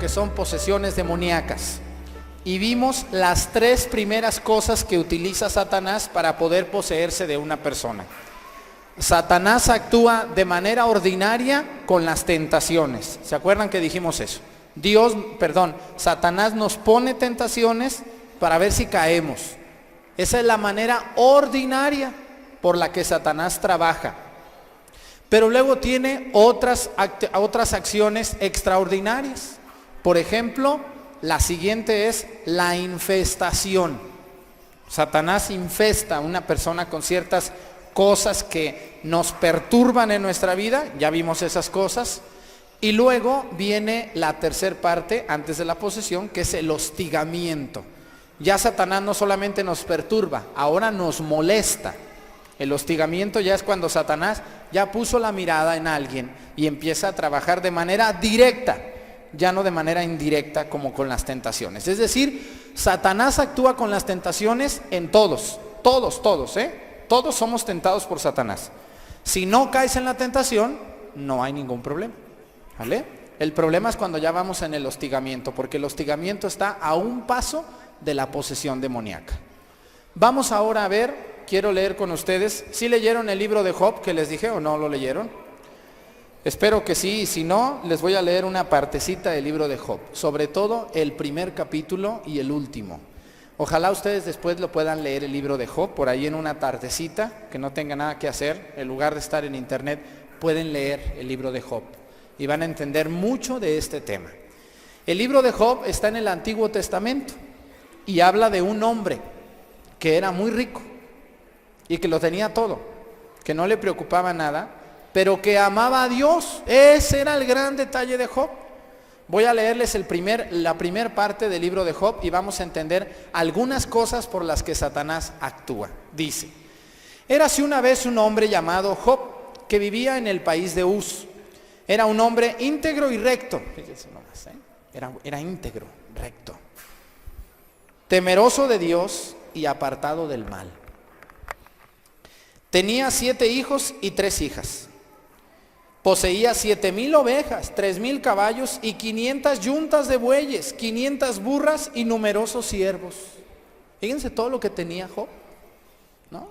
que son posesiones demoníacas. Y vimos las 3 primeras cosas que utiliza Satanás para poder poseerse de una persona. Satanás actúa de manera ordinaria con las tentaciones. ¿Se acuerdan que dijimos eso? Satanás nos pone tentaciones para ver si caemos. Esa es la manera ordinaria por la que Satanás trabaja. Pero luego tiene otras acciones extraordinarias. Por ejemplo, la siguiente es la infestación. Satanás infesta a una persona con ciertas cosas que nos perturban en nuestra vida, ya vimos esas cosas. Y luego viene la tercera parte antes de la posesión, que es el hostigamiento. Ya Satanás no solamente nos perturba, ahora nos molesta. El hostigamiento ya es cuando Satanás ya puso la mirada en alguien y empieza a trabajar de manera directa, ya no de manera indirecta como con las tentaciones. Es decir, Satanás actúa con las tentaciones en todos, todos somos tentados por Satanás. Si no caes en la tentación, no hay ningún problema, ¿vale? El problema es cuando ya vamos en el hostigamiento, porque el hostigamiento está a un paso de la posesión demoníaca. Vamos ahora a ver, quiero leer con ustedes. ¿Sí leyeron el libro de Job que les dije o no lo leyeron? Espero que sí, y si no, les voy a leer una partecita del libro de Job, sobre todo el primer capítulo y el último. Ojalá ustedes después lo puedan leer el libro de Job, por ahí en una tardecita, que no tengan nada que hacer, en lugar de estar en internet, pueden leer el libro de Job y van a entender mucho de este tema. El libro de Job está en el Antiguo Testamento y habla de un hombre que era muy rico y que lo tenía todo, que no le preocupaba nada, pero que amaba a Dios. Ese era el gran detalle de Job. Voy a leerles la primera parte del libro de Job y vamos a entender algunas cosas por las que Satanás actúa. Dice: érase una vez un hombre llamado Job, que vivía en el país de Uz. Era un hombre íntegro y recto. Fíjense nomás, era íntegro, recto, temeroso de Dios y apartado del mal. Tenía 7 hijos y 3 hijas. Poseía 7,000 ovejas, 3,000 caballos y 500 yuntas de bueyes, 500 burras y numerosos siervos. Fíjense todo lo que tenía Job, ¿no?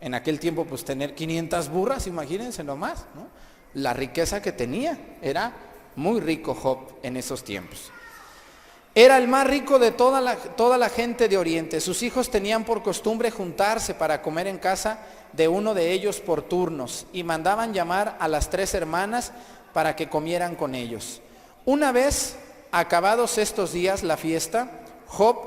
En aquel tiempo, pues tener 500 burras, imagínense nomás, ¿no? La riqueza que tenía, era muy rico Job en esos tiempos. Era el más rico de toda la gente de Oriente. Sus hijos tenían por costumbre juntarse para comer en casa de uno de ellos por turnos y mandaban llamar a las 3 hermanas para que comieran con ellos. Una vez acabados estos días la fiesta, Job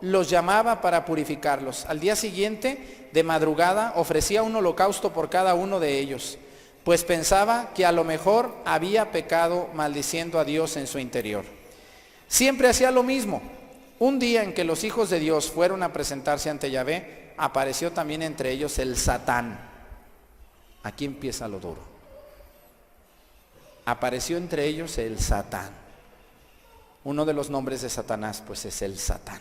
los llamaba para purificarlos. Al día siguiente, de madrugada, ofrecía un holocausto por cada uno de ellos, pues pensaba que a lo mejor había pecado maldiciendo a Dios en su interior. Siempre hacía lo mismo. Un día en que los hijos de Dios fueron a presentarse ante Yahvé, apareció también entre ellos el Satán. Aquí empieza lo duro. Apareció entre ellos el Satán. Uno de los nombres de Satanás, pues, es el Satán.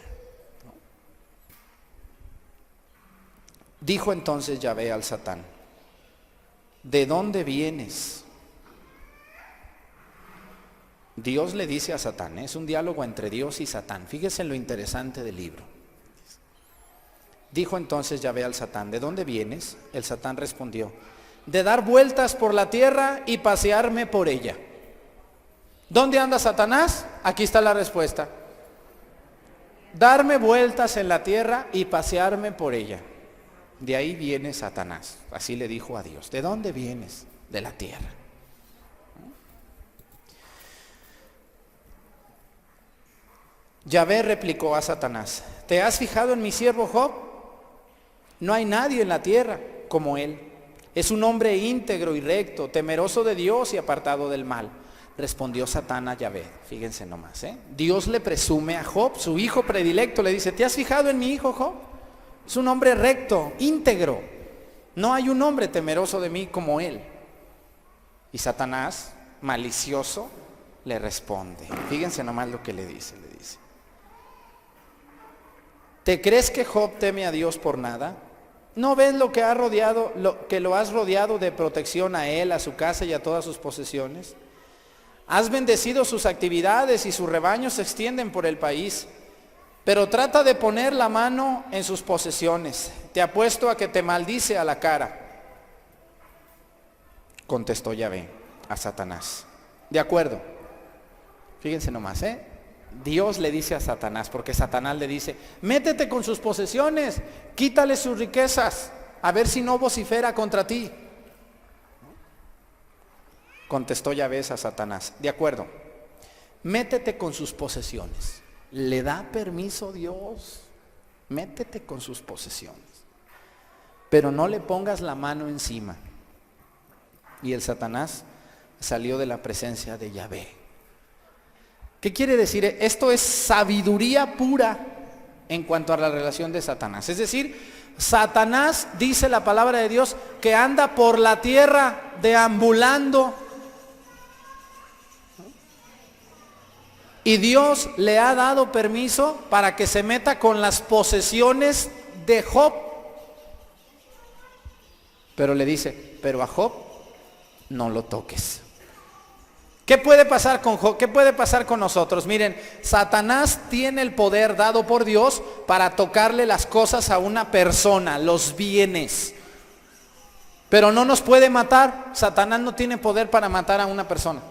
Dijo entonces Yahvé al Satán: ¿de dónde vienes? Dios le dice a Satán, es un diálogo entre Dios y Satán. Fíjese en lo interesante del libro. Dijo entonces Yahvé al Satán: ¿de dónde vienes? El Satán respondió: de dar vueltas por la tierra y pasearme por ella. ¿Dónde anda Satanás? Aquí está la respuesta: darme vueltas en la tierra y pasearme por ella. De ahí viene Satanás. Así le dijo a Dios: ¿de dónde vienes? De la tierra. Yahvé replicó a Satanás: ¿te has fijado en mi siervo Job? No hay nadie en la tierra como él. Es un hombre íntegro y recto, temeroso de Dios y apartado del mal. Respondió Satán a Yahvé. Fíjense nomás, Dios le presume a Job, su hijo predilecto. Le dice: ¿te has fijado en mi hijo Job? Es un hombre recto, íntegro. No hay un hombre temeroso de mí como él. Y Satanás, malicioso, le responde. Fíjense nomás lo que le dice. ¿Te crees que Job teme a Dios por nada? ¿No ves lo que lo has rodeado de protección a él, a su casa y a todas sus posesiones? Has bendecido sus actividades y sus rebaños se extienden por el país. Pero trata de poner la mano en sus posesiones. Te apuesto a que te maldice a la cara. Contestó Yahvé a Satanás. De acuerdo. Fíjense nomás, Dios le dice a Satanás, porque Satanás le dice, métete con sus posesiones, quítale sus riquezas, a ver si no vocifera contra ti. Contestó Yahvé a Satanás, de acuerdo, métete con sus posesiones. Le da permiso Dios, métete con sus posesiones, pero no le pongas la mano encima. Y el Satanás salió de la presencia de Yahvé. ¿Qué quiere decir? Esto es sabiduría pura en cuanto a la relación de Satanás. Es decir, Satanás, dice la palabra de Dios, que anda por la tierra deambulando. Y Dios le ha dado permiso para que se meta con las posesiones de Job. Pero le dice, pero a Job no lo toques. ¿Qué puede pasar con Job? ¿Qué puede pasar con nosotros? Miren, Satanás tiene el poder dado por Dios para tocarle las cosas a una persona, los bienes. Pero no nos puede matar. Satanás no tiene poder para matar a una persona.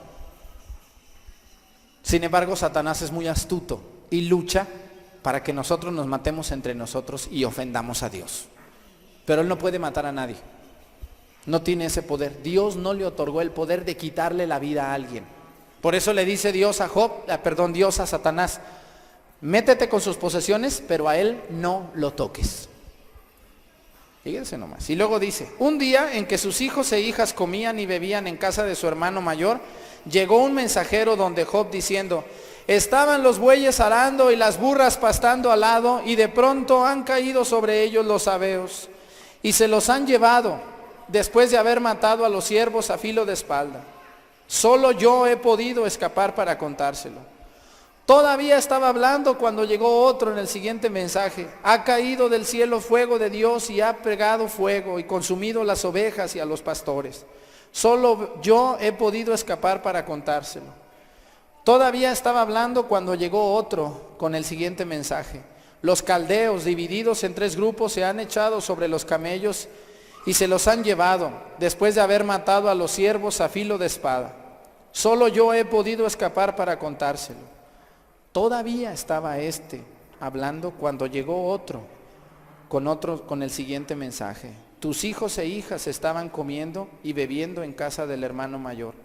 Sin embargo, Satanás es muy astuto y lucha para que nosotros nos matemos entre nosotros y ofendamos a Dios. Pero él no puede matar a nadie. No tiene ese poder. Dios no le otorgó el poder de quitarle la vida a alguien. Por eso le dice Dios a Satanás, métete con sus posesiones, pero a él no lo toques. Fíjense nomás. Y luego dice, un día en que sus hijos e hijas comían y bebían en casa de su hermano mayor, llegó un mensajero donde Job diciendo, estaban los bueyes arando y las burras pastando al lado, y de pronto han caído sobre ellos los sabeos, y se los han llevado, después de haber matado a los siervos a filo de espada. Solo yo he podido escapar para contárselo. Todavía estaba hablando cuando llegó otro en el siguiente mensaje. Ha caído del cielo fuego de Dios y ha pegado fuego y consumido las ovejas y a los pastores. Solo yo he podido escapar para contárselo. Todavía estaba hablando cuando llegó otro con el siguiente mensaje. Los caldeos, divididos en 3 grupos, se han echado sobre los camellos y se los han llevado, después de haber matado a los siervos a filo de espada. Solo yo he podido escapar para contárselo. Todavía estaba hablando cuando llegó otro con el siguiente mensaje. Tus hijos e hijas estaban comiendo y bebiendo en casa del hermano mayor.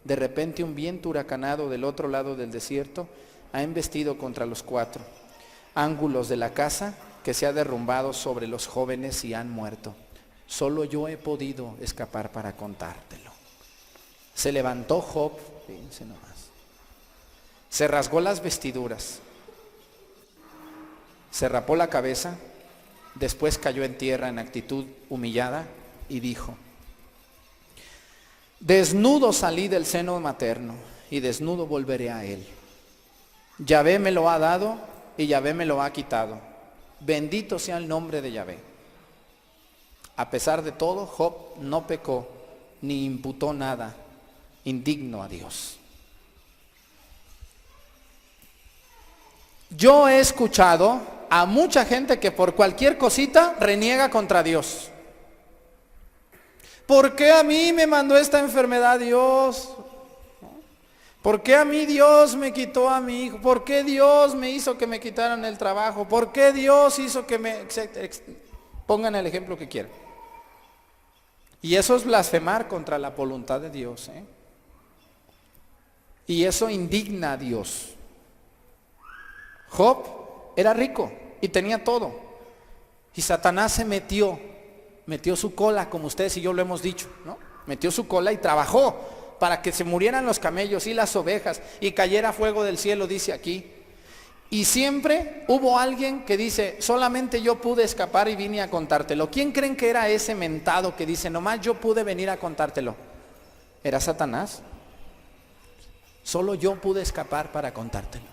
De repente un viento huracanado del otro lado del desierto ha embestido contra los 4 ángulos de la casa, que se ha derrumbado sobre los jóvenes y han muerto. Solo yo he podido escapar para contártelo. Se levantó Job, fíjense nomás, se rasgó las vestiduras, se rapó la cabeza, después cayó en tierra en actitud humillada y dijo, desnudo salí del seno materno y desnudo volveré a él. Yahvé me lo ha dado y Yahvé me lo ha quitado. Bendito sea el nombre de Yahvé. A pesar de todo, Job no pecó ni imputó nada indigno a Dios. Yo he escuchado a mucha gente que por cualquier cosita reniega contra Dios. ¿Por qué a mí me mandó esta enfermedad Dios? ¿Por qué a mí Dios me quitó a mi hijo? ¿Por qué Dios me hizo que me quitaran el trabajo? ¿Por qué Dios hizo que me... Pongan el ejemplo que quieran. Y eso es blasfemar contra la voluntad de Dios, Y eso indigna a Dios. Job era rico y tenía todo. Y Satanás se metió su cola, como ustedes y yo lo hemos dicho, ¿no? Metió su cola y trabajó para que se murieran los camellos y las ovejas y cayera fuego del cielo, dice aquí. Y siempre hubo alguien que dice, solamente yo pude escapar y vine a contártelo. ¿Quién creen que era ese mentado que dice, nomás yo pude venir a contártelo? Era Satanás. Solo yo pude escapar para contártelo.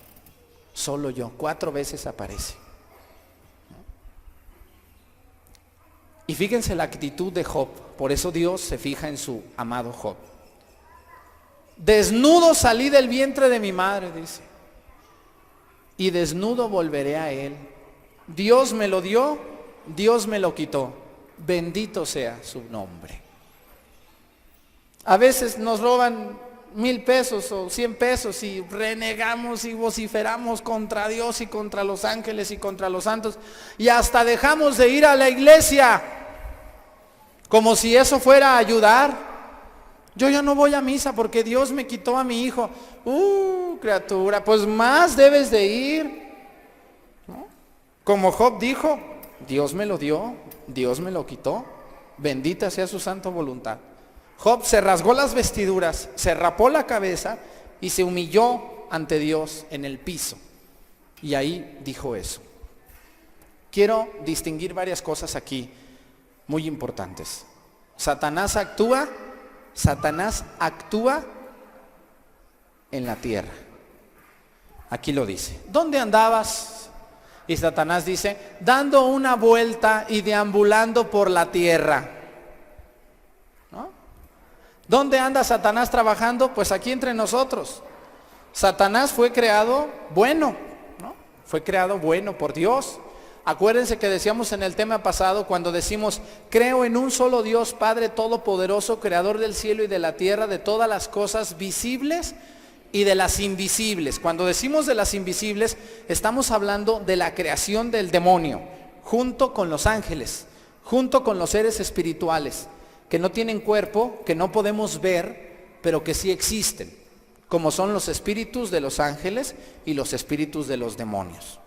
Solo yo. 4 veces aparece. Y fíjense la actitud de Job. Por eso Dios se fija en su amado Job. Desnudo salí del vientre de mi madre, dice, y desnudo volveré a él. Dios me lo dio, Dios me lo quitó. Bendito sea su nombre. A veces nos roban 1,000 pesos o 100 pesos y renegamos y vociferamos contra Dios y contra los ángeles y contra los santos, y hasta dejamos de ir a la iglesia, como si eso fuera a ayudar. Yo ya no voy a misa porque Dios me quitó a mi hijo. Criatura, pues más debes de ir, ¿no? Como Job dijo, Dios me lo dio, Dios me lo quitó, bendita sea su santa voluntad. Job se rasgó las vestiduras, se rapó la cabeza y se humilló ante Dios en el piso. Y ahí dijo eso. Quiero distinguir varias cosas aquí muy importantes. Satanás actúa en la tierra. Aquí lo dice. ¿Dónde andabas? Y Satanás dice, dando una vuelta y deambulando por la tierra. ¿No? ¿Dónde anda Satanás trabajando? Pues aquí entre nosotros. Satanás fue creado bueno, ¿no? Fue creado bueno por Dios. Acuérdense que decíamos en el tema pasado, cuando decimos, creo en un solo Dios, Padre Todopoderoso, Creador del cielo y de la tierra, de todas las cosas visibles y de las invisibles. Cuando decimos de las invisibles, estamos hablando de la creación del demonio, junto con los ángeles, junto con los seres espirituales, que no tienen cuerpo, que no podemos ver, pero que sí existen, como son los espíritus de los ángeles y los espíritus de los demonios.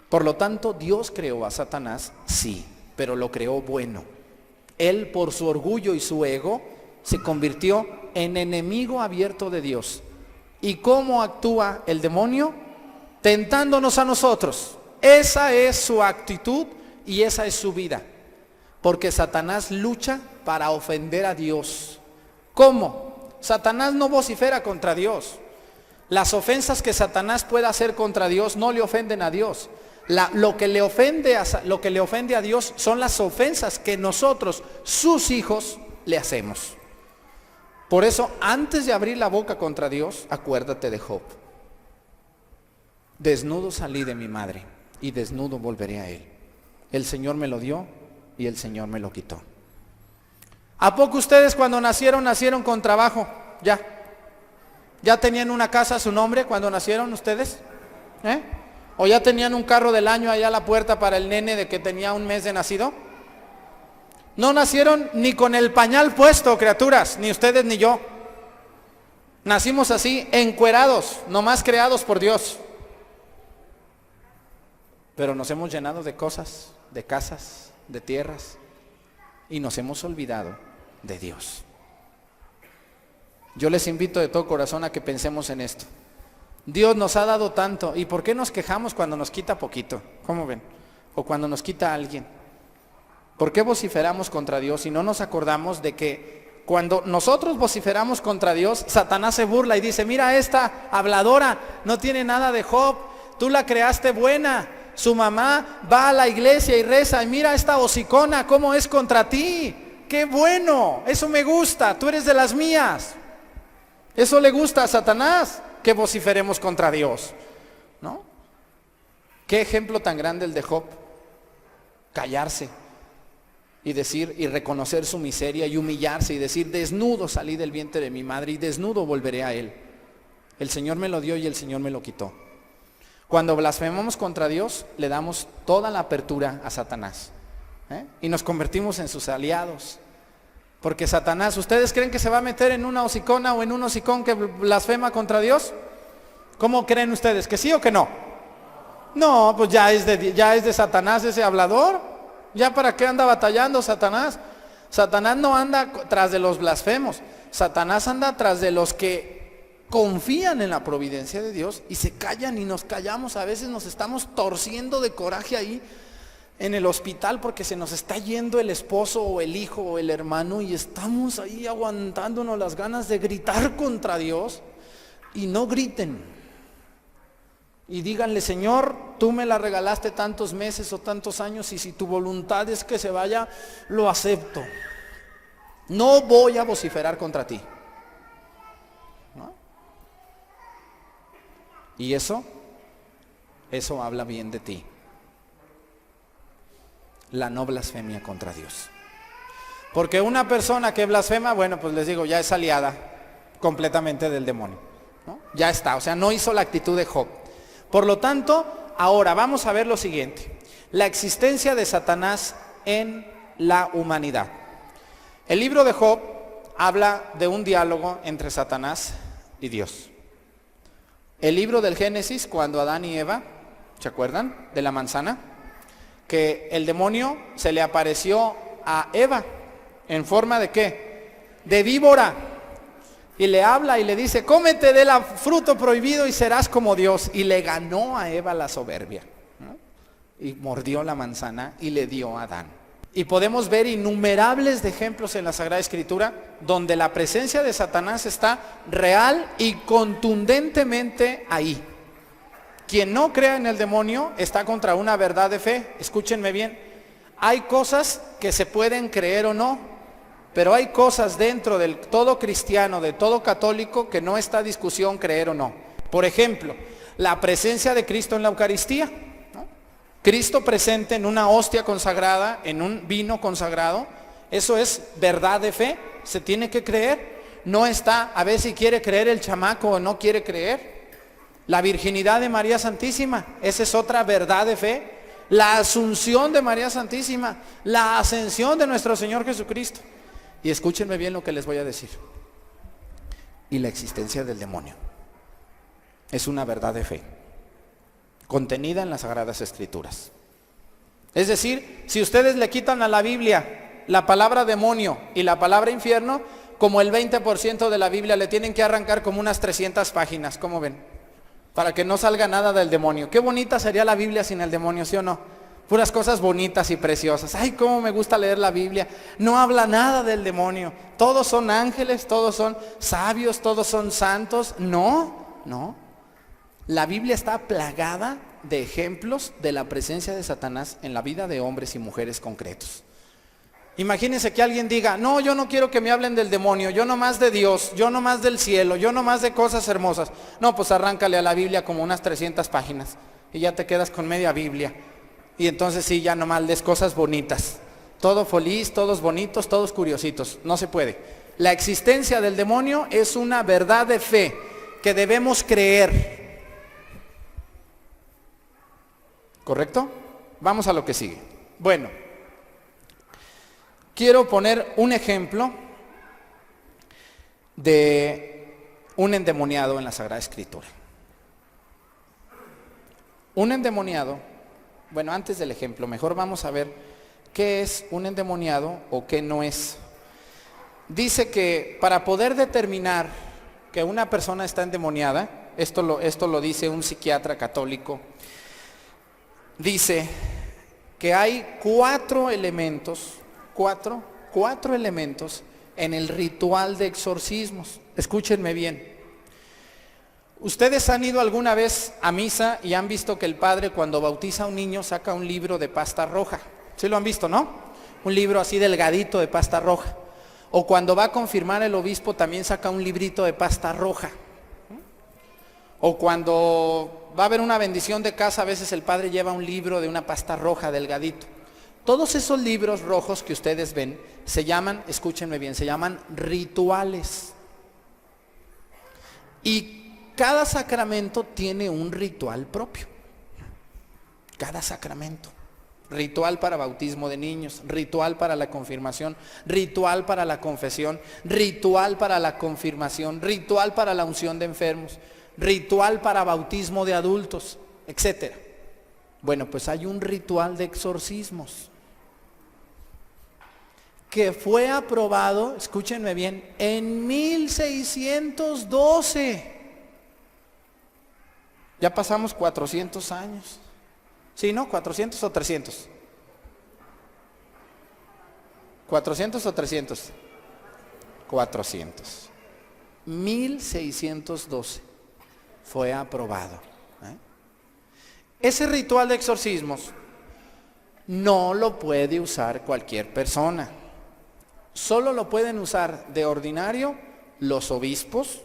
Por lo tanto, Dios creó a Satanás, sí, pero lo creó bueno. Él, por su orgullo y su ego, se convirtió en enemigo abierto de Dios. ¿Y cómo actúa el demonio? Tentándonos a nosotros. Esa es su actitud y esa es su vida. Porque Satanás lucha para ofender a Dios. ¿Cómo? Satanás no vocifera contra Dios. Las ofensas que Satanás pueda hacer contra Dios no le ofenden a Dios. Lo que le ofende a Dios son las ofensas que nosotros, sus hijos, le hacemos. Por eso, antes de abrir la boca contra Dios, acuérdate de Job. Desnudo salí de mi madre y desnudo volveré a él. El Señor me lo dio y el Señor me lo quitó. ¿A poco ustedes cuando nacieron con trabajo? ¿Ya tenían una casa a su nombre cuando nacieron ustedes? ¿O ya tenían un carro del año allá a la puerta para el nene de que tenía un mes de nacido? No nacieron ni con el pañal puesto, criaturas, ni ustedes ni yo. Nacimos así, encuerados, nomás creados por Dios. Pero nos hemos llenado de cosas, de casas, de tierras, y nos hemos olvidado de Dios. Yo les invito de todo corazón a que pensemos en esto. Dios nos ha dado tanto, ¿y por qué nos quejamos cuando nos quita poquito? ¿Cómo ven? O cuando nos quita a alguien. ¿Por qué vociferamos contra Dios y no nos acordamos de que cuando nosotros vociferamos contra Dios, Satanás se burla y dice, mira, esta habladora no tiene nada de Job, tú la creaste buena, su mamá va a la iglesia y reza, y mira esta hocicona cómo es contra ti, qué bueno, eso me gusta, tú eres de las mías. Eso le gusta a Satanás, que vociferemos contra Dios, ¿no? Qué ejemplo tan grande el de Job. Callarse y decir y reconocer su miseria y humillarse y decir, desnudo salí del vientre de mi madre y desnudo volveré a él. El Señor me lo dio y el Señor me lo quitó. Cuando blasfemamos contra Dios, le damos toda la apertura a Satanás, y nos convertimos en sus aliados. Porque Satanás, ¿ustedes creen que se va a meter en una hocicona o en un hocicón que blasfema contra Dios? ¿Cómo creen ustedes? ¿Que sí o que no? No, pues ya es de Satanás ese hablador. ¿Ya para qué anda batallando Satanás? Satanás no anda tras de los blasfemos. Satanás anda tras de los que confían en la providencia de Dios y se callan y nos callamos. A veces nos estamos torciendo de coraje ahí en el hospital porque se nos está yendo el esposo o el hijo o el hermano y estamos ahí aguantándonos las ganas de gritar contra Dios. Y no griten y díganle, Señor, tú me la regalaste tantos meses o tantos años y si tu voluntad es que se vaya, lo acepto. No voy a vociferar contra ti. Y eso habla bien de ti. La no blasfemia contra Dios. Porque una persona que blasfema, bueno, pues les digo, ya es aliada completamente del demonio, ¿no? Ya está, o sea, no hizo la actitud de Job. Por lo tanto, ahora vamos a ver lo siguiente. La existencia de Satanás en la humanidad. El libro de Job habla de un diálogo entre Satanás y Dios. El libro del Génesis, cuando Adán y Eva, ¿se acuerdan? De la manzana, que el demonio se le apareció a Eva, ¿en forma de qué? De víbora. Y le habla y le dice, cómete del fruto prohibido y serás como Dios. Y le ganó a Eva la soberbia, ¿no? Y mordió la manzana y le dio a Adán. Y podemos ver innumerables de ejemplos en la Sagrada Escritura donde la presencia de Satanás está real y contundentemente ahí. Quien no crea en el demonio está contra una verdad de fe. Escúchenme bien. Hay cosas que se pueden creer o no, pero hay cosas dentro del todo cristiano, de todo católico, que no está discusión creer o no. Por ejemplo, la presencia de Cristo en la Eucaristía, ¿no? Cristo presente en una hostia consagrada, en un vino consagrado, eso es verdad de fe, se tiene que creer. No está a ver si quiere creer el chamaco o no quiere creer. La virginidad de María Santísima, esa es otra verdad de fe. La asunción de María Santísima, la ascensión de nuestro Señor Jesucristo. Y escúchenme bien lo que les voy a decir. Y la existencia del demonio es una verdad de fe, contenida en las Sagradas Escrituras. Es decir, si ustedes le quitan a la Biblia la palabra demonio y la palabra infierno, como el 20% de la Biblia le tienen que arrancar como unas 300 páginas, ¿cómo ven? Para que no salga nada del demonio. Qué bonita sería la Biblia sin el demonio, ¿sí o no? Puras cosas bonitas y preciosas. Ay, cómo me gusta leer la Biblia. No habla nada del demonio. Todos son ángeles, todos son sabios, todos son santos. No. La Biblia está plagada de ejemplos de la presencia de Satanás en la vida de hombres y mujeres concretos. Imagínense que alguien diga, no, yo no quiero que me hablen del demonio, yo nomás de Dios, yo nomás del cielo, yo nomás de cosas hermosas. No, pues arráncale a la Biblia como unas 300 páginas y ya te quedas con media Biblia. Y entonces sí, ya nomás lees cosas bonitas. Todo feliz, todos bonitos, todos curiositos. No se puede. La existencia del demonio es una verdad de fe que debemos creer. ¿Correcto? Vamos a lo que sigue. Bueno, quiero poner un ejemplo de un endemoniado en la Sagrada Escritura. Un endemoniado, bueno, antes del ejemplo, mejor vamos a ver qué es un endemoniado o qué no es. Dice que para poder determinar que una persona está endemoniada, esto lo dice un psiquiatra católico, dice que hay cuatro elementos en el ritual de exorcismos. Escúchenme bien. ¿Ustedes han ido alguna vez a misa y han visto que el padre cuando bautiza a un niño saca un libro de pasta roja? ¿Sí lo han visto, no? Un libro así delgadito de pasta roja. O cuando va a confirmar el obispo también saca un librito de pasta roja. O cuando va a haber una bendición de casa, a veces el padre lleva un libro de una pasta roja delgadito. Todos esos libros rojos que ustedes ven se llaman, escúchenme bien, se llaman rituales. Y cada sacramento tiene un ritual propio. Cada sacramento. Ritual para bautismo de niños, ritual para la confirmación, ritual para la confesión, ritual para la confirmación, ritual para la unción de enfermos, ritual para bautismo de adultos, etc. Bueno, pues hay un ritual de exorcismos que fue aprobado, escúchenme bien, en 1612. Ya pasamos 400 años. ¿Sí, no? ¿400 o 300? ¿400 o 300? 400. 1612 fue aprobado. Ese ritual de exorcismos no lo puede usar cualquier persona. Solo lo pueden usar de ordinario los obispos.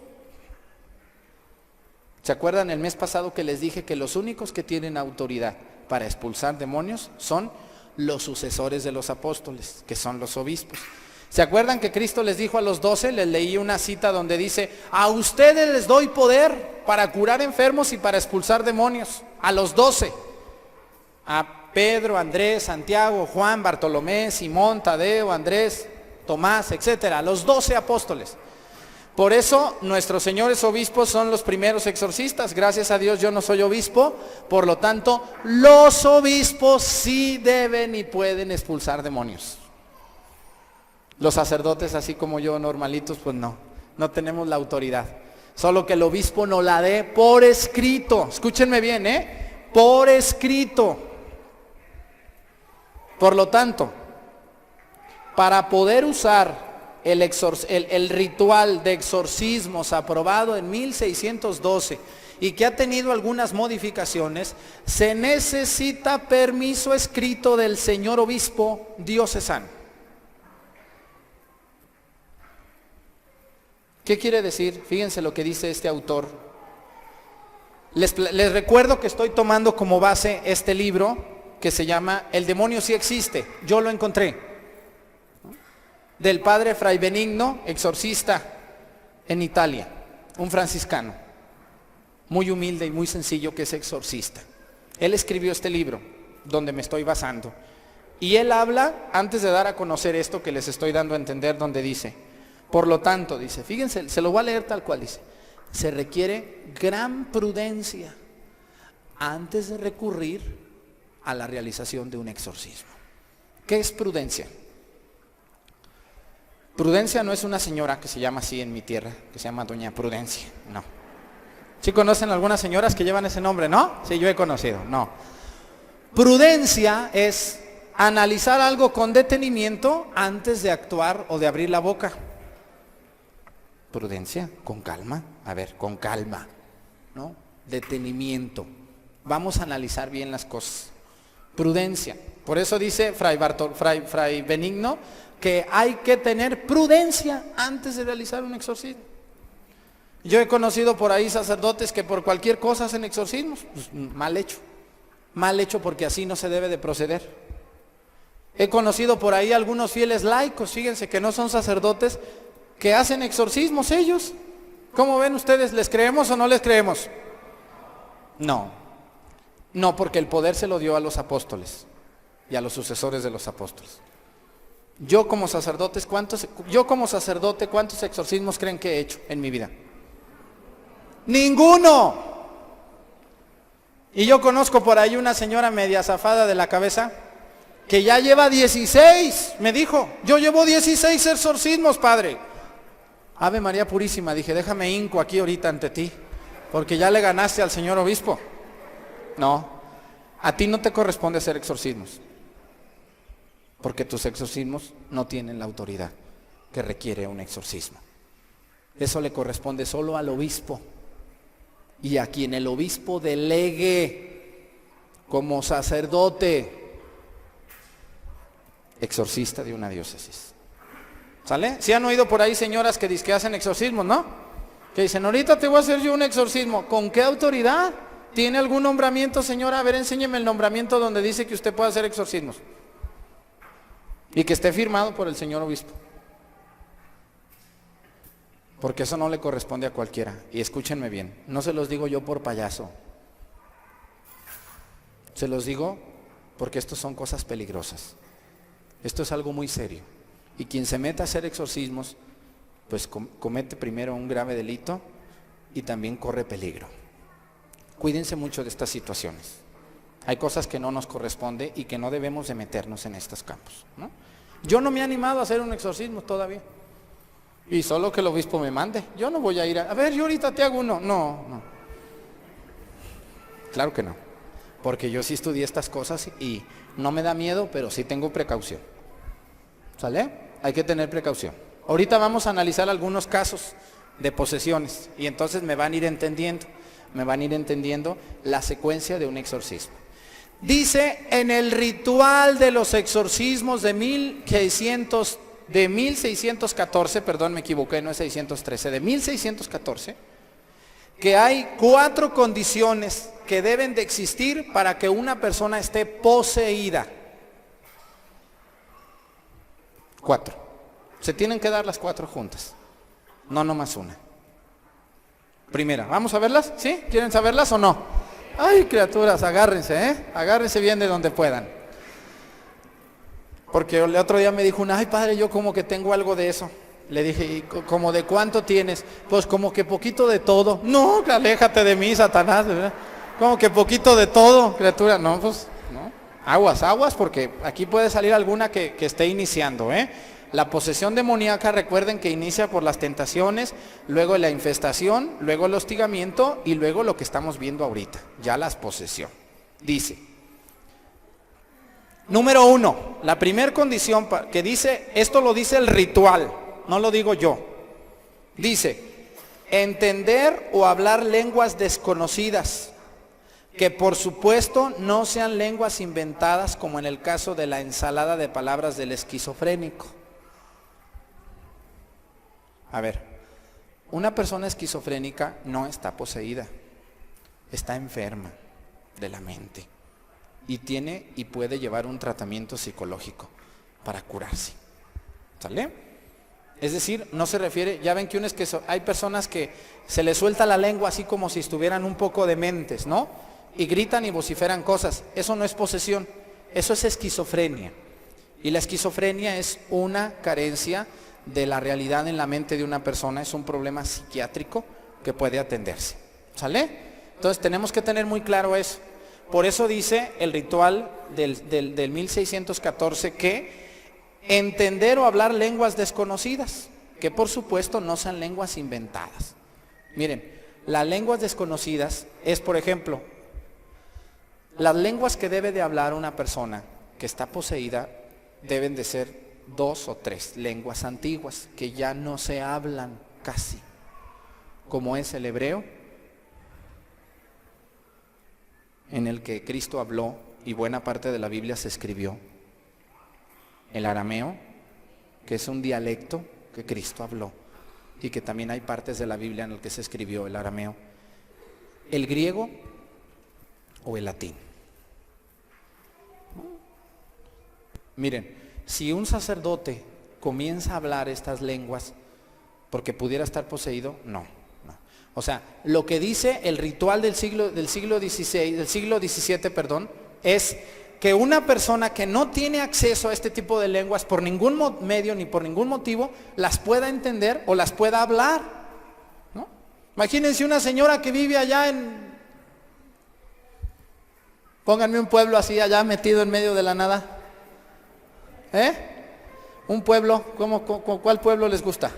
¿Se acuerdan el mes pasado que les dije que los únicos que tienen autoridad para expulsar demonios son los sucesores de los apóstoles, que son los obispos? ¿Se acuerdan que Cristo les dijo a los 12? Les leí una cita donde dice: a ustedes les doy poder para curar enfermos y para expulsar demonios. A los 12. A Pedro, Andrés, Santiago, Juan, Bartolomé, Simón, Tadeo, Andrés, Tomás, etcétera. Los 12 apóstoles. Por eso nuestros señores obispos son los primeros exorcistas. Gracias a Dios yo no soy obispo, por lo tanto los obispos sí deben y pueden expulsar demonios. Los sacerdotes, así como yo, normalitos, pues no tenemos la autoridad. Solo que el obispo nos la dé por escrito. Escúchenme bien, por escrito. Por lo tanto, para poder usar el ritual de exorcismos aprobado en 1612 y que ha tenido algunas modificaciones, se necesita permiso escrito del señor obispo diocesano. ¿Qué quiere decir? Fíjense lo que dice este autor. Les recuerdo que estoy tomando como base este libro que se llama El demonio sí existe. Yo lo encontré. Del padre Fray Benigno, exorcista en Italia, un franciscano, muy humilde y muy sencillo, que es exorcista. Él escribió este libro, donde me estoy basando. Y él habla, antes de dar a conocer esto que les estoy dando a entender, donde dice: por lo tanto, dice, fíjense, se lo voy a leer tal cual dice: se requiere gran prudencia antes de recurrir a la realización de un exorcismo. ¿Qué es prudencia? Prudencia no es una señora que se llama así en mi tierra, que se llama Doña Prudencia, no. ¿Sí conocen algunas señoras que llevan ese nombre, no? Sí, yo he conocido, no. Prudencia es analizar algo con detenimiento antes de actuar o de abrir la boca. Prudencia, con calma, a ver, con calma, ¿no? Detenimiento. Vamos a analizar bien las cosas. Prudencia. Por eso dice Fray Benigno que hay que tener prudencia antes de realizar un exorcismo. Yo he conocido por ahí sacerdotes que por cualquier cosa hacen exorcismos. Pues, mal hecho porque así no se debe de proceder. He conocido por ahí algunos fieles laicos, fíjense, que no son sacerdotes, que hacen exorcismos ellos. ¿Cómo ven ustedes? ¿Les creemos o no les creemos? No, porque el poder se lo dio a los apóstoles y a los sucesores de los apóstoles. Yo como sacerdote, ¿cuántos exorcismos creen que he hecho en mi vida? ¡Ninguno! Y yo conozco por ahí una señora media zafada de la cabeza que ya lleva 16, me dijo: yo llevo 16 exorcismos, padre. Ave María Purísima, dije, déjame hinco aquí ahorita ante ti, porque ya le ganaste al señor obispo. No, a ti no te corresponde hacer exorcismos, porque tus exorcismos no tienen la autoridad que requiere un exorcismo. Eso le corresponde solo al obispo, y a quien el obispo delegue como sacerdote, exorcista de una diócesis. ¿Sale? ¿Sí han oído por ahí señoras que hacen exorcismos, no? Que dicen: ahorita te voy a hacer yo un exorcismo. ¿Con qué autoridad? ¿Tiene algún nombramiento, señora? A ver, enséñeme el nombramiento donde dice que usted puede hacer exorcismos. Y que esté firmado por el señor obispo. Porque eso no le corresponde a cualquiera. Y escúchenme bien, no se los digo yo por payaso. Se los digo porque esto son cosas peligrosas. Esto es algo muy serio. Y quien se meta a hacer exorcismos, pues comete primero un grave delito y también corre peligro. Cuídense mucho de estas situaciones. Hay cosas que no nos corresponde y que no debemos de meternos en estos campos, ¿no? Yo no me he animado a hacer un exorcismo todavía. Y solo que el obispo me mande. Yo no voy a ir a ver, yo ahorita te hago uno. No. Claro que no. Porque yo sí estudié estas cosas y no me da miedo, pero sí tengo precaución. ¿Sale? Hay que tener precaución. Ahorita vamos a analizar algunos casos de posesiones y entonces me van a ir entendiendo la secuencia de un exorcismo. Dice en el ritual de los exorcismos de 1614, perdón, me equivoqué, no es 613, de 1614, que hay 4 condiciones que deben de existir para que una persona esté poseída. 4. Se tienen que dar las 4 juntas, no nomás una. Primera, ¿vamos a verlas? ¿Sí? ¿Quieren saberlas o no? Ay, criaturas, agárrense, agárrense bien de donde puedan. Porque el otro día me dijo una, ay padre, yo como que tengo algo de eso. Le dije, ¿y como de cuánto tienes? Pues como que poquito de todo. No, aléjate de mí, Satanás, ¿verdad? Como que poquito de todo, criatura. No, pues, no. Aguas, porque aquí puede salir alguna que esté iniciando, La posesión demoníaca, recuerden que inicia por las tentaciones, luego la infestación, luego el hostigamiento y luego lo que estamos viendo ahorita, ya las posesión. Dice, número 1, la primera condición que dice, esto lo dice el ritual, no lo digo yo. Dice, entender o hablar lenguas desconocidas, que por supuesto no sean lenguas inventadas como en el caso de la ensalada de palabras del esquizofrénico. A ver, una persona esquizofrénica no está poseída, está enferma de la mente y tiene y puede llevar un tratamiento psicológico para curarse. ¿Sale? Es decir, no se refiere, ya ven que hay personas que se les suelta la lengua así como si estuvieran un poco dementes, ¿no? Y gritan y vociferan cosas. Eso no es posesión, eso es esquizofrenia. Y la esquizofrenia es una carencia de la realidad en la mente de una persona, es un problema psiquiátrico que puede atenderse. ¿Sale? Entonces tenemos que tener muy claro eso. Por eso dice el ritual del 1614 que entender o hablar lenguas desconocidas, que por supuesto no sean lenguas inventadas. Miren, las lenguas desconocidas es, por ejemplo, las lenguas que debe de hablar una persona que está poseída deben de ser 2 o 3 lenguas antiguas que ya no se hablan casi, como es el hebreo, en el que Cristo habló y buena parte de la Biblia se escribió, el arameo, que es un dialecto que Cristo habló y que también hay partes de la Biblia en el que se escribió el arameo, el griego o el latín. Miren, si un sacerdote comienza a hablar estas lenguas porque pudiera estar poseído, no. O sea, lo que dice el ritual del siglo XVII, es que una persona que no tiene acceso a este tipo de lenguas por ningún medio ni por ningún motivo, las pueda entender o las pueda hablar, ¿no? Imagínense una señora que vive allá pónganme un pueblo así allá metido en medio de la nada. Un pueblo, ¿cuál pueblo les gusta?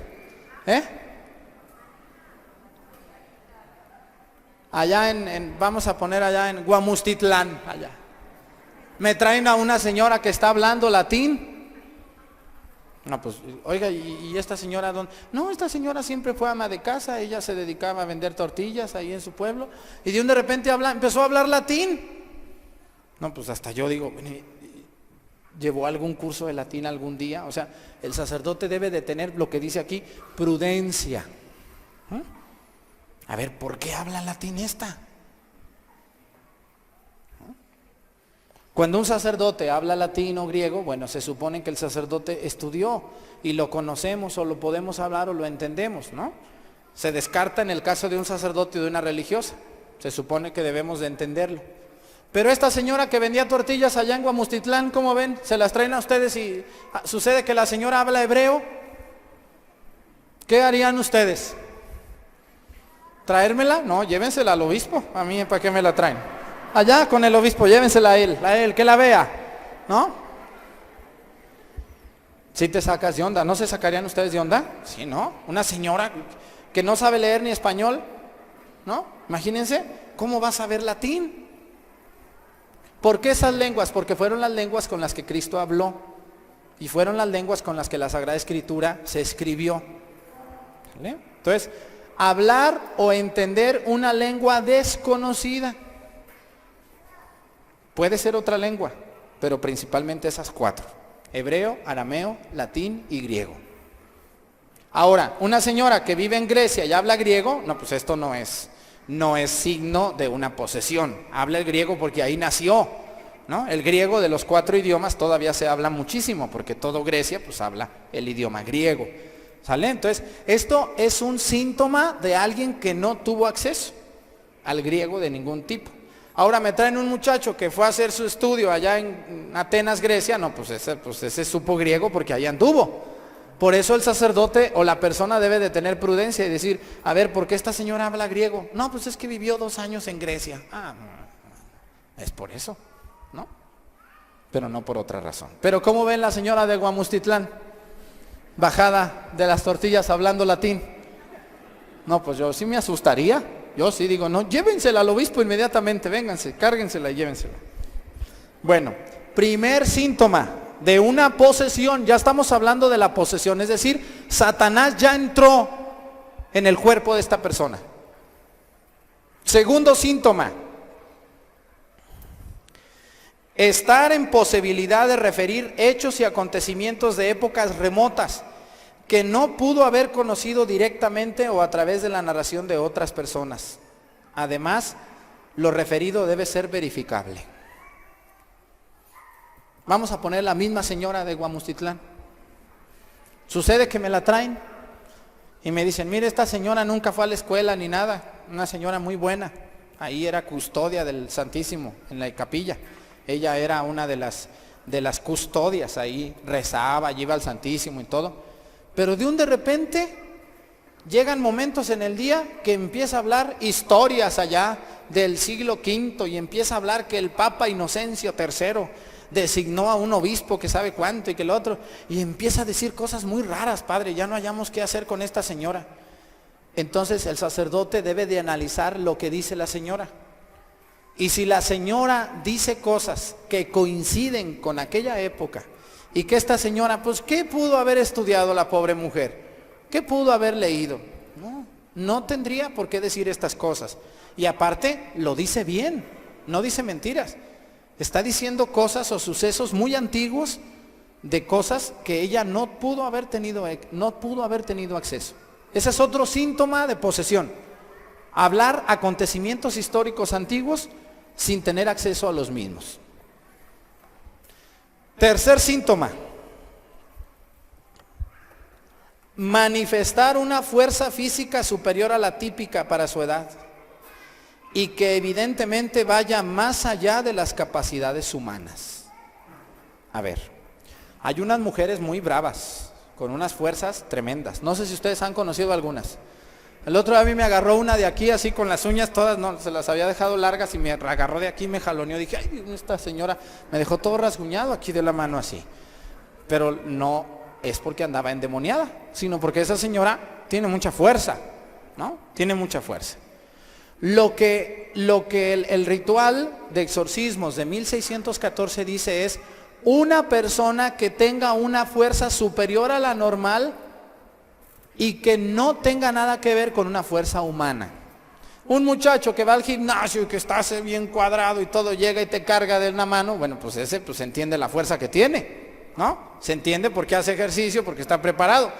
Allá vamos a poner allá en Guamustitlán, allá. Me traen a una señora que está hablando latín. No, pues, oiga, ¿y esta señora dónde? No, esta señora siempre fue ama de casa, ella se dedicaba a vender tortillas ahí en su pueblo, y de repente empezó a hablar latín. No, pues hasta yo digo, ¿llevó algún curso de latín algún día? O sea, el sacerdote debe de tener lo que dice aquí, prudencia. A ver, ¿por qué habla latín esta? Cuando un sacerdote habla latín o griego, bueno, se supone que el sacerdote estudió y lo conocemos o lo podemos hablar o lo entendemos, ¿no? Se descarta en el caso de un sacerdote y de una religiosa. Se supone que debemos de entenderlo. Pero esta señora que vendía tortillas allá en Guamustitlán, ¿cómo ven? Se las traen a ustedes y sucede que la señora habla hebreo. ¿Qué harían ustedes? ¿Traérmela? No, llévensela al obispo. A mí, ¿para qué me la traen? Allá con el obispo, llévensela a él, que la vea, ¿no? Si te sacas de onda, ¿no se sacarían ustedes de onda? Sí, ¿no? Una señora que no sabe leer ni español, ¿no? Imagínense, ¿cómo va a saber latín? ¿Por qué esas lenguas? Porque fueron las lenguas con las que Cristo habló y fueron las lenguas con las que la Sagrada Escritura se escribió. ¿Vale? Entonces, hablar o entender una lengua desconocida. Puede ser otra lengua, pero principalmente esas 4. Hebreo, arameo, latín y griego. Ahora, una señora que vive en Grecia y habla griego, no, pues esto no es no es signo de una posesión. Habla el griego porque ahí nació, ¿no? El griego de los 4 idiomas todavía se habla muchísimo, porque todo Grecia pues habla el idioma griego, ¿sale? Entonces, esto es un síntoma de alguien que no tuvo acceso al griego de ningún tipo. Ahora me traen un muchacho que fue a hacer su estudio allá en Atenas, Grecia, no, pues ese supo griego porque allá anduvo. Por eso el sacerdote o la persona debe de tener prudencia y decir, a ver, ¿por qué esta señora habla griego? No, pues es que vivió 2 años en Grecia. Ah, es por eso, ¿no? Pero no por otra razón. Pero ¿cómo ven la señora de Guamustitlán? Bajada de las tortillas hablando latín. No, pues yo sí me asustaría. Yo sí digo, no, llévensela al obispo inmediatamente, vénganse, cárguensela y llévensela. Bueno, primer síntoma de una posesión, ya estamos hablando de la posesión, es decir, Satanás ya entró en el cuerpo de esta persona. Segundo síntoma, estar en posibilidad de referir hechos y acontecimientos de épocas remotas que no pudo haber conocido directamente o a través de la narración de otras personas. Además, lo referido debe ser verificable. Vamos a poner la misma señora de Guamustitlán. Sucede que me la traen y me dicen, mire, esta señora nunca fue a la escuela ni nada, una señora muy buena. Ahí era custodia del Santísimo en la capilla. Ella era una de las custodias, ahí rezaba, iba al Santísimo y todo. Pero de repente llegan momentos en el día que empieza a hablar historias allá del siglo V y empieza a hablar que el Papa Inocencio III designó a un obispo que sabe cuánto y que el otro, y empieza a decir cosas muy raras, padre, ya no hallamos qué hacer con esta señora. Entonces el sacerdote debe de analizar lo que dice la señora. Y si la señora dice cosas que coinciden con aquella época, y que esta señora, pues, ¿qué pudo haber estudiado la pobre mujer? ¿Qué pudo haber leído? No tendría por qué decir estas cosas. Y aparte, lo dice bien, no dice mentiras. Está diciendo cosas o sucesos muy antiguos de cosas que ella no pudo haber tenido acceso. Ese es otro síntoma de posesión. Hablar acontecimientos históricos antiguos sin tener acceso a los mismos. Tercer síntoma, manifestar una fuerza física superior a la típica para su edad y que evidentemente vaya más allá de las capacidades humanas. A ver, hay unas mujeres muy bravas, con unas fuerzas tremendas. No sé si ustedes han conocido algunas. El otro día a mí me agarró una de aquí así con las uñas todas, no, se las había dejado largas y me agarró de aquí y me jaloneó. Dije, ay, esta señora me dejó todo rasguñado aquí de la mano así. Pero no es porque andaba endemoniada, sino porque esa señora tiene mucha fuerza, ¿no? Tiene mucha fuerza. Lo que el ritual de exorcismos de 1614 dice es una persona que tenga una fuerza superior a la normal y que no tenga nada que ver con una fuerza humana. Un muchacho que va al gimnasio y que está bien cuadrado y todo, llega y te carga de una mano, bueno, pues ese pues entiende la fuerza que tiene, ¿no? Se entiende porque hace ejercicio, porque está preparado.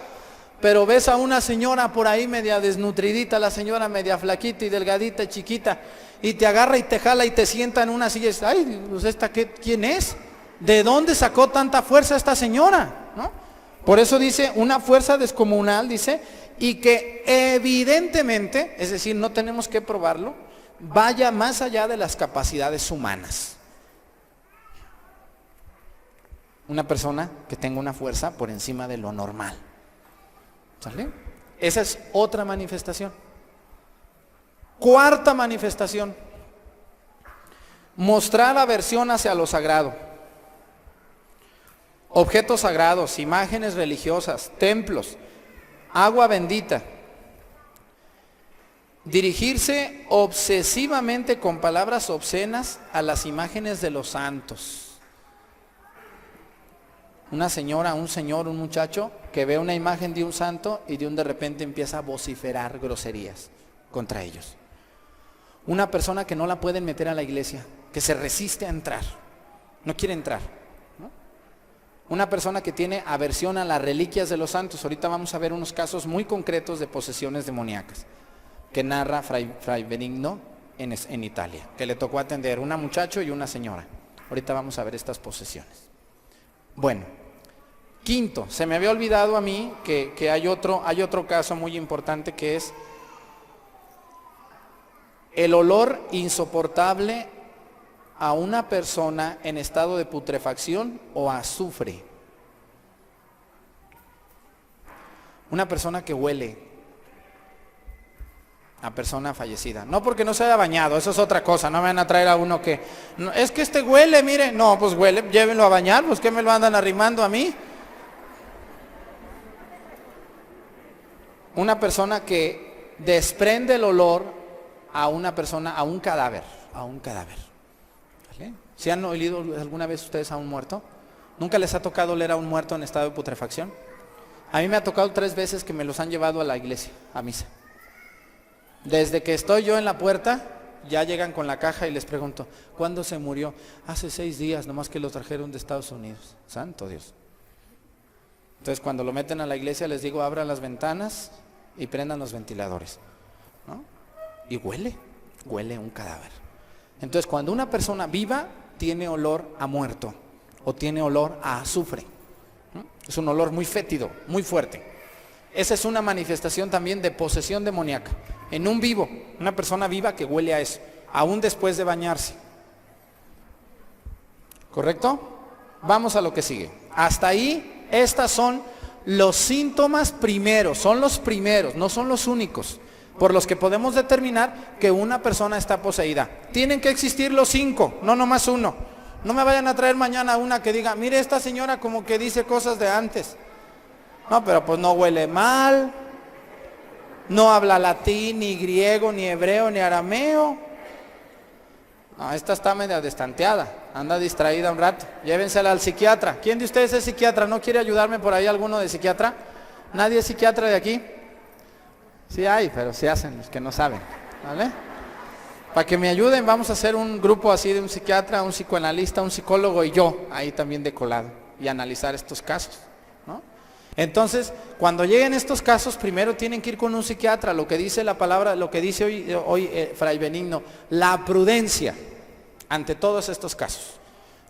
Pero ves a una señora por ahí media desnutridita, la señora media flaquita y delgadita y chiquita, y te agarra y te jala y te sienta en una silla y dices, ay, pues esta, ¿quién es? ¿De dónde sacó tanta fuerza esta señora? ¿No? Por eso dice una fuerza descomunal, dice, y que evidentemente, es decir, no tenemos que probarlo, vaya más allá de las capacidades humanas. Una persona que tenga una fuerza por encima de lo normal. ¿Sale? Esa es otra manifestación. Cuarta manifestación, mostrar aversión hacia lo sagrado. Objetos sagrados, imágenes religiosas, templos, agua bendita. Dirigirse obsesivamente con palabras obscenas a las imágenes de los santos. Una señora, un señor, un muchacho que ve una imagen de un santo y de repente empieza a vociferar groserías contra ellos. Una persona que no la pueden meter a la iglesia, que se resiste a entrar, no quiere entrar. Una persona que tiene aversión a las reliquias de los santos. Ahorita vamos a ver unos casos muy concretos de posesiones demoníacas. que narra Fray Benigno en Italia, que le tocó atender una muchacho y una señora. Ahorita vamos a ver estas posesiones. Bueno, quinto, se me había olvidado a mí que hay otro caso muy importante, que es el olor insoportable a una persona en estado de putrefacción o azufre. Una persona que huele a persona fallecida. No porque no se haya bañado, eso es otra cosa. No me van a traer a uno que, no, es que este huele, mire. No, pues huele, llévenlo a bañar, pues ¿qué me lo andan arrimando a mí? Una persona que desprende el olor a una persona, a un cadáver. ¿Vale? ¿Se han oído alguna vez ustedes a un muerto? ¿Nunca les ha tocado oler a un muerto en estado de putrefacción? A mí me ha tocado 3 veces que me los han llevado a la iglesia, a misa. Desde que estoy yo en la puerta, ya llegan con la caja y les pregunto, ¿cuándo se murió? Hace 6 días, nomás que lo trajeron de Estados Unidos. Santo Dios. Entonces cuando lo meten a la iglesia les digo, abran las ventanas y prendan los ventiladores, ¿no? Y huele un cadáver. Entonces cuando una persona viva tiene olor a muerto o tiene olor a azufre, ¿no? Es un olor muy fétido, muy fuerte. Esa es una manifestación también de posesión demoníaca. En un vivo, una persona viva que huele a eso, aún después de bañarse. ¿Correcto? Vamos a lo que sigue. Hasta ahí, estas son los síntomas primeros, son los primeros, no son los únicos, por los que podemos determinar que una persona está poseída. Tienen que existir los 5, no nomás uno. No me vayan a traer mañana una que diga, mire, esta señora como que dice cosas de antes. No, pero pues no huele mal, no habla latín, ni griego, ni hebreo, ni arameo. No, esta está media destanteada, anda distraída un rato. Llévensela al psiquiatra. ¿Quién de ustedes es psiquiatra? ¿No quiere ayudarme por ahí alguno de psiquiatra? ¿Nadie es psiquiatra de aquí? Sí hay, pero sí hacen los que no saben, ¿vale? Para que me ayuden, vamos a hacer un grupo así de un psiquiatra, un psicoanalista, un psicólogo y yo, ahí también de colado, y analizar estos casos, ¿no? Entonces, cuando lleguen estos casos, primero tienen que ir con un psiquiatra, lo que dice la palabra, lo que dice hoy Fray Benigno, la prudencia ante todos estos casos.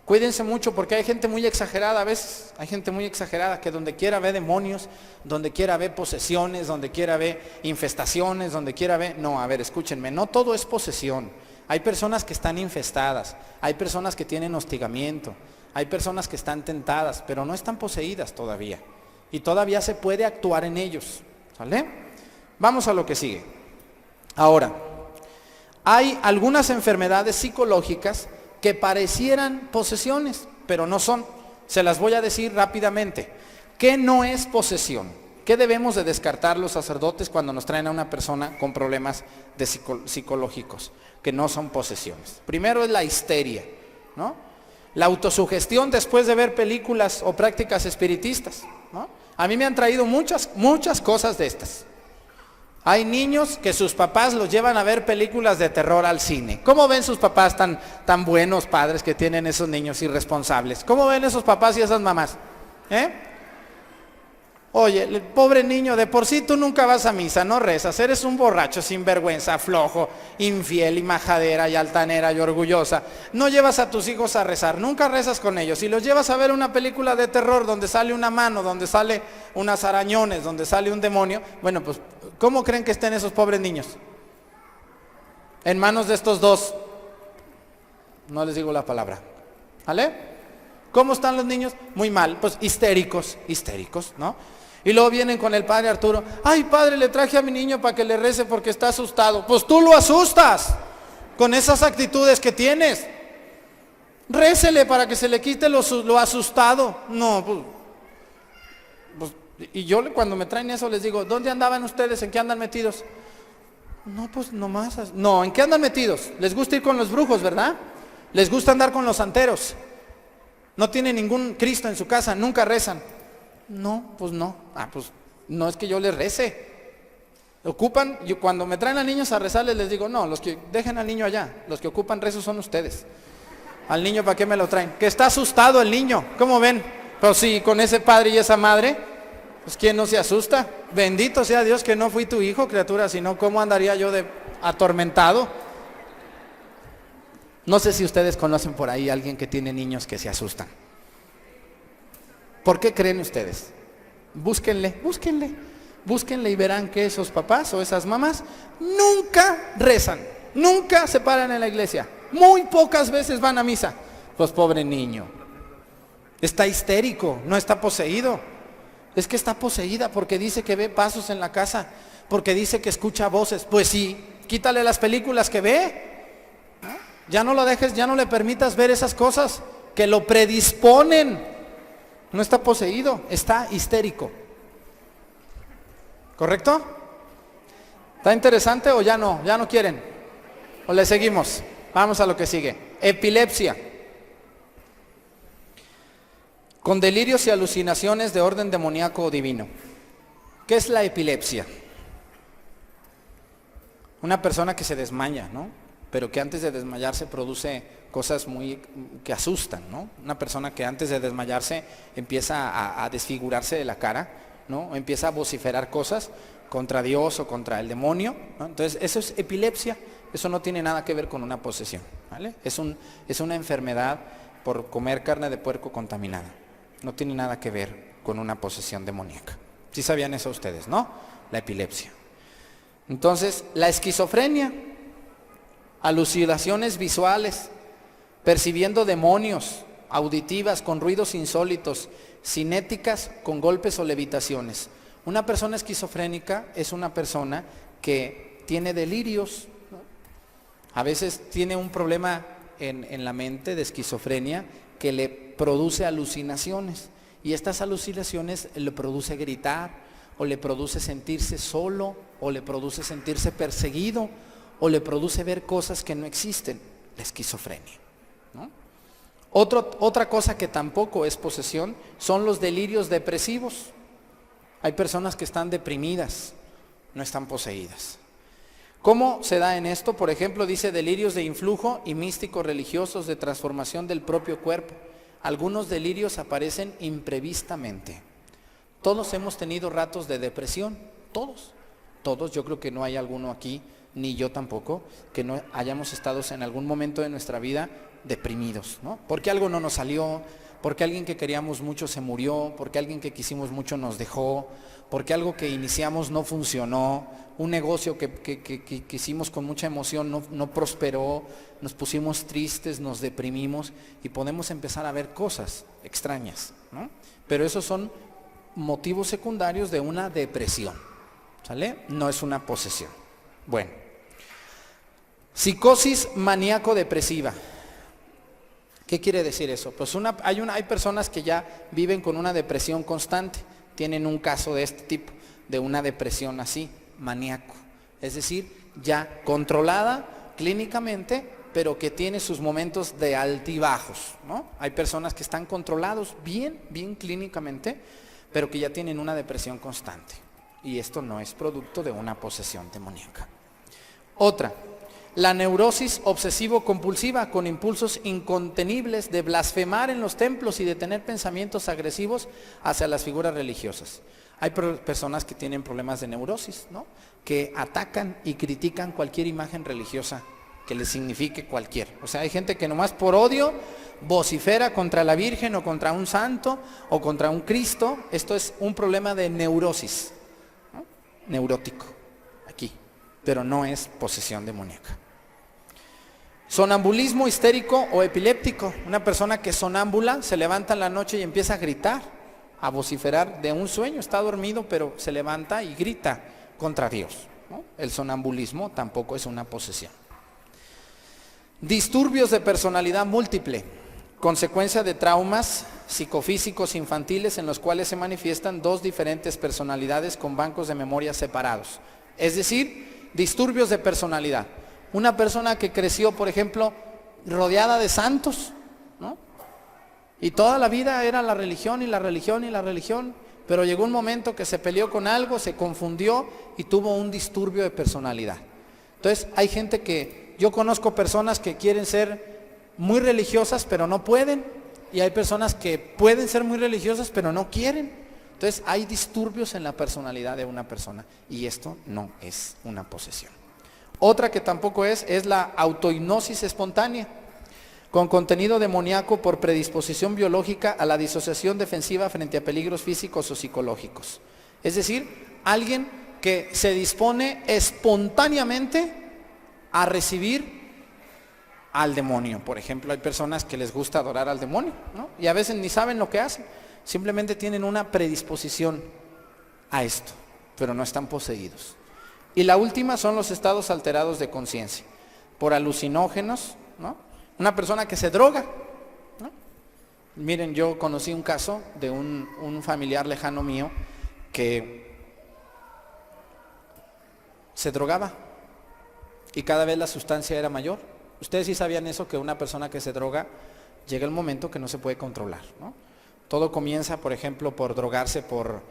Cuídense mucho porque hay gente muy exagerada a veces, hay gente muy exagerada que donde quiera ve demonios, donde quiera ve posesiones, donde quiera ve infestaciones, donde quiera ve... No, a ver, escúchenme, no todo es posesión. Hay personas que están infestadas, hay personas que tienen hostigamiento, hay personas que están tentadas, pero no están poseídas todavía. Y todavía se puede actuar en ellos, ¿sale? Vamos a lo que sigue. Ahora, hay algunas enfermedades psicológicas que parecieran posesiones, pero no son. Se las voy a decir rápidamente. ¿Qué no es posesión? ¿Qué debemos de descartar los sacerdotes cuando nos traen a una persona con problemas psicológicos que no son posesiones? Primero es la histeria, ¿no? La autosugestión después de ver películas o prácticas espiritistas, ¿no? A mí me han traído muchas cosas de estas. Hay niños que sus papás los llevan a ver películas de terror al cine. ¿Cómo ven sus papás tan buenos padres que tienen esos niños irresponsables? ¿Cómo ven esos papás y esas mamás? Oye, el pobre niño, de por sí tú nunca vas a misa, no rezas, eres un borracho, sinvergüenza, flojo, infiel y majadera y altanera y orgullosa. No llevas a tus hijos a rezar, nunca rezas con ellos. Y los llevas a ver una película de terror donde sale una mano, donde sale unas arañones, donde sale un demonio. Bueno, pues, ¿cómo creen que estén esos pobres niños? En manos de estos dos. No les digo la palabra. ¿Vale? ¿Cómo están los niños? Muy mal, pues histéricos, ¿no? Y luego vienen con el padre Arturo. Ay, padre, le traje a mi niño para que le rece porque está asustado. Pues tú lo asustas con esas actitudes que tienes. Récele para que se le quite lo asustado. No, pues, y yo cuando me traen eso les digo, ¿dónde andaban ustedes? ¿En qué andan metidos? No, pues nomás. No, ¿en qué andan metidos? Les gusta ir con los brujos, ¿verdad? Les gusta andar con los santeros. No tienen ningún Cristo en su casa, nunca rezan. No, pues no. Pues no es que yo les rece. Ocupan, yo cuando me traen a niños a rezarles les digo, no, los que dejen al niño allá, los que ocupan rezos son ustedes. Al niño, ¿para qué me lo traen? Que está asustado el niño, ¿cómo ven? Pero sí, con ese padre y esa madre, Pues ¿quién no se asusta? Bendito sea Dios que no fui tu hijo, criatura, sino ¿cómo andaría yo de atormentado? No sé si ustedes conocen por ahí a alguien que tiene niños que se asustan. ¿Por qué creen ustedes? Búsquenle y verán que esos papás o esas mamás nunca rezan, nunca se paran en la iglesia, muy pocas veces van a misa. Pues pobre niño, está histérico, no está poseído. Es que está poseída porque dice que ve pasos en la casa, porque dice que escucha voces. Pues sí, quítale las películas que ve. Ya no lo dejes, ya no le permitas ver esas cosas que lo predisponen. No está poseído, está histérico. ¿Correcto? ¿Está interesante o ya no? ¿Ya no quieren? ¿O le seguimos? Vamos a lo que sigue. Epilepsia. Con delirios y alucinaciones de orden demoníaco o divino. ¿Qué es la epilepsia? Una persona que se desmaya, ¿no? Pero que antes de desmayarse produce cosas que asustan, ¿no? Una persona que antes de desmayarse empieza a desfigurarse de la cara, ¿no? Empieza a vociferar cosas contra Dios o contra el demonio, ¿no? Entonces eso es epilepsia, eso no tiene nada que ver con una posesión, ¿vale? Es una enfermedad por comer carne de puerco contaminada, no tiene nada que ver con una posesión demoníaca. ¿Sí sabían eso ustedes, no? La epilepsia. Entonces, la esquizofrenia, alucinaciones visuales, percibiendo demonios, auditivas con ruidos insólitos, cinéticas con golpes o levitaciones. Una persona esquizofrénica es una persona que tiene delirios, ¿no? A veces tiene un problema en la mente de esquizofrenia que le produce alucinaciones, y estas alucinaciones le produce gritar, o le produce sentirse solo, o le produce sentirse perseguido, o le produce ver cosas que no existen, la esquizofrenia, ¿no? Otra cosa que tampoco es posesión son los delirios depresivos. Hay personas que están deprimidas, no están poseídas. ¿Cómo se da en esto? Por ejemplo, dice delirios de influjo y místicos religiosos de transformación del propio cuerpo. Algunos delirios aparecen imprevistamente. Todos hemos tenido ratos de depresión, todos, yo creo que no hay alguno aquí, ni yo tampoco, que no hayamos estado en algún momento de nuestra vida deprimidos, ¿no? Porque algo no nos salió, porque alguien que queríamos mucho se murió, porque alguien que quisimos mucho nos dejó, porque algo que iniciamos no funcionó, un negocio que hicimos con mucha emoción no prosperó, nos pusimos tristes, nos deprimimos y podemos empezar a ver cosas extrañas, ¿no? Pero esos son motivos secundarios de una depresión, ¿sale? No es una posesión. Bueno, psicosis maníaco-depresiva. ¿Qué quiere decir eso? Pues hay personas que ya viven con una depresión constante, tienen un caso de este tipo, de una depresión así, maníaco, es decir, ya controlada clínicamente, pero que tiene sus momentos de altibajos, ¿no? Hay personas que están controlados bien clínicamente, pero que ya tienen una depresión constante, y esto no es producto de una posesión demoníaca. Otra, la neurosis obsesivo-compulsiva con impulsos incontenibles de blasfemar en los templos y de tener pensamientos agresivos hacia las figuras religiosas. Hay personas que tienen problemas de neurosis, ¿no? Que atacan y critican cualquier imagen religiosa que les signifique cualquier. O sea, hay gente que nomás por odio vocifera contra la Virgen o contra un santo o contra un Cristo. Esto es un problema de neurosis, ¿no? Neurótico, aquí, pero no es posesión demoníaca. Sonambulismo histérico o epiléptico. Una persona que sonámbula se levanta en la noche y empieza a gritar, a vociferar de un sueño, está dormido pero se levanta y grita contra Dios, ¿no? El sonambulismo tampoco es una posesión. Disturbios de personalidad múltiple, consecuencia de traumas psicofísicos infantiles en los cuales se manifiestan dos diferentes personalidades con bancos de memoria separados. Es decir, disturbios de personalidad. Una persona que creció, por ejemplo, rodeada de santos, ¿no? Y toda la vida era la religión y la religión y la religión, pero llegó un momento que se peleó con algo, se confundió y tuvo un disturbio de personalidad. Entonces, hay gente que, yo conozco personas que quieren ser muy religiosas pero no pueden, y hay personas que pueden ser muy religiosas pero no quieren. Entonces hay disturbios en la personalidad de una persona y esto no es una posesión. Otra que tampoco es la autohipnosis espontánea, con contenido demoníaco por predisposición biológica a la disociación defensiva frente a peligros físicos o psicológicos. Es decir, alguien que se dispone espontáneamente a recibir al demonio. Por ejemplo, hay personas que les gusta adorar al demonio, ¿no? Y a veces ni saben lo que hacen, simplemente tienen una predisposición a esto, pero no están poseídos. Y la última son los estados alterados de conciencia, por alucinógenos, ¿no? Una persona que se droga, ¿no? Miren, yo conocí un caso de un familiar lejano mío que se drogaba y cada vez la sustancia era mayor. Ustedes sí sabían eso, que una persona que se droga llega el momento que no se puede controlar, ¿no? Todo comienza, por ejemplo, por drogarse por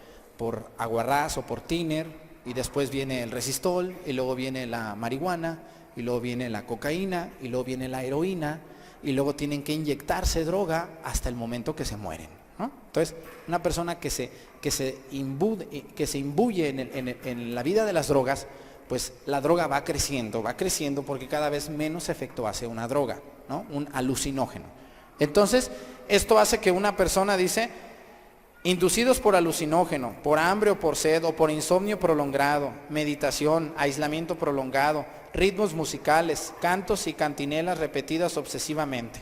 aguarrás o por tiner, y después viene el resistol, y luego viene la marihuana, y luego viene la cocaína, y luego viene la heroína, y luego tienen que inyectarse droga hasta el momento que se mueren, ¿no? Entonces, una persona que se imbuye en la vida de las drogas, pues la droga va creciendo porque cada vez menos efecto hace una droga, ¿no? Un alucinógeno. Entonces, esto hace que una persona, dice, inducidos por alucinógeno, por hambre o por sed o por insomnio prolongado, meditación, aislamiento prolongado, ritmos musicales, cantos y cantinelas repetidas obsesivamente.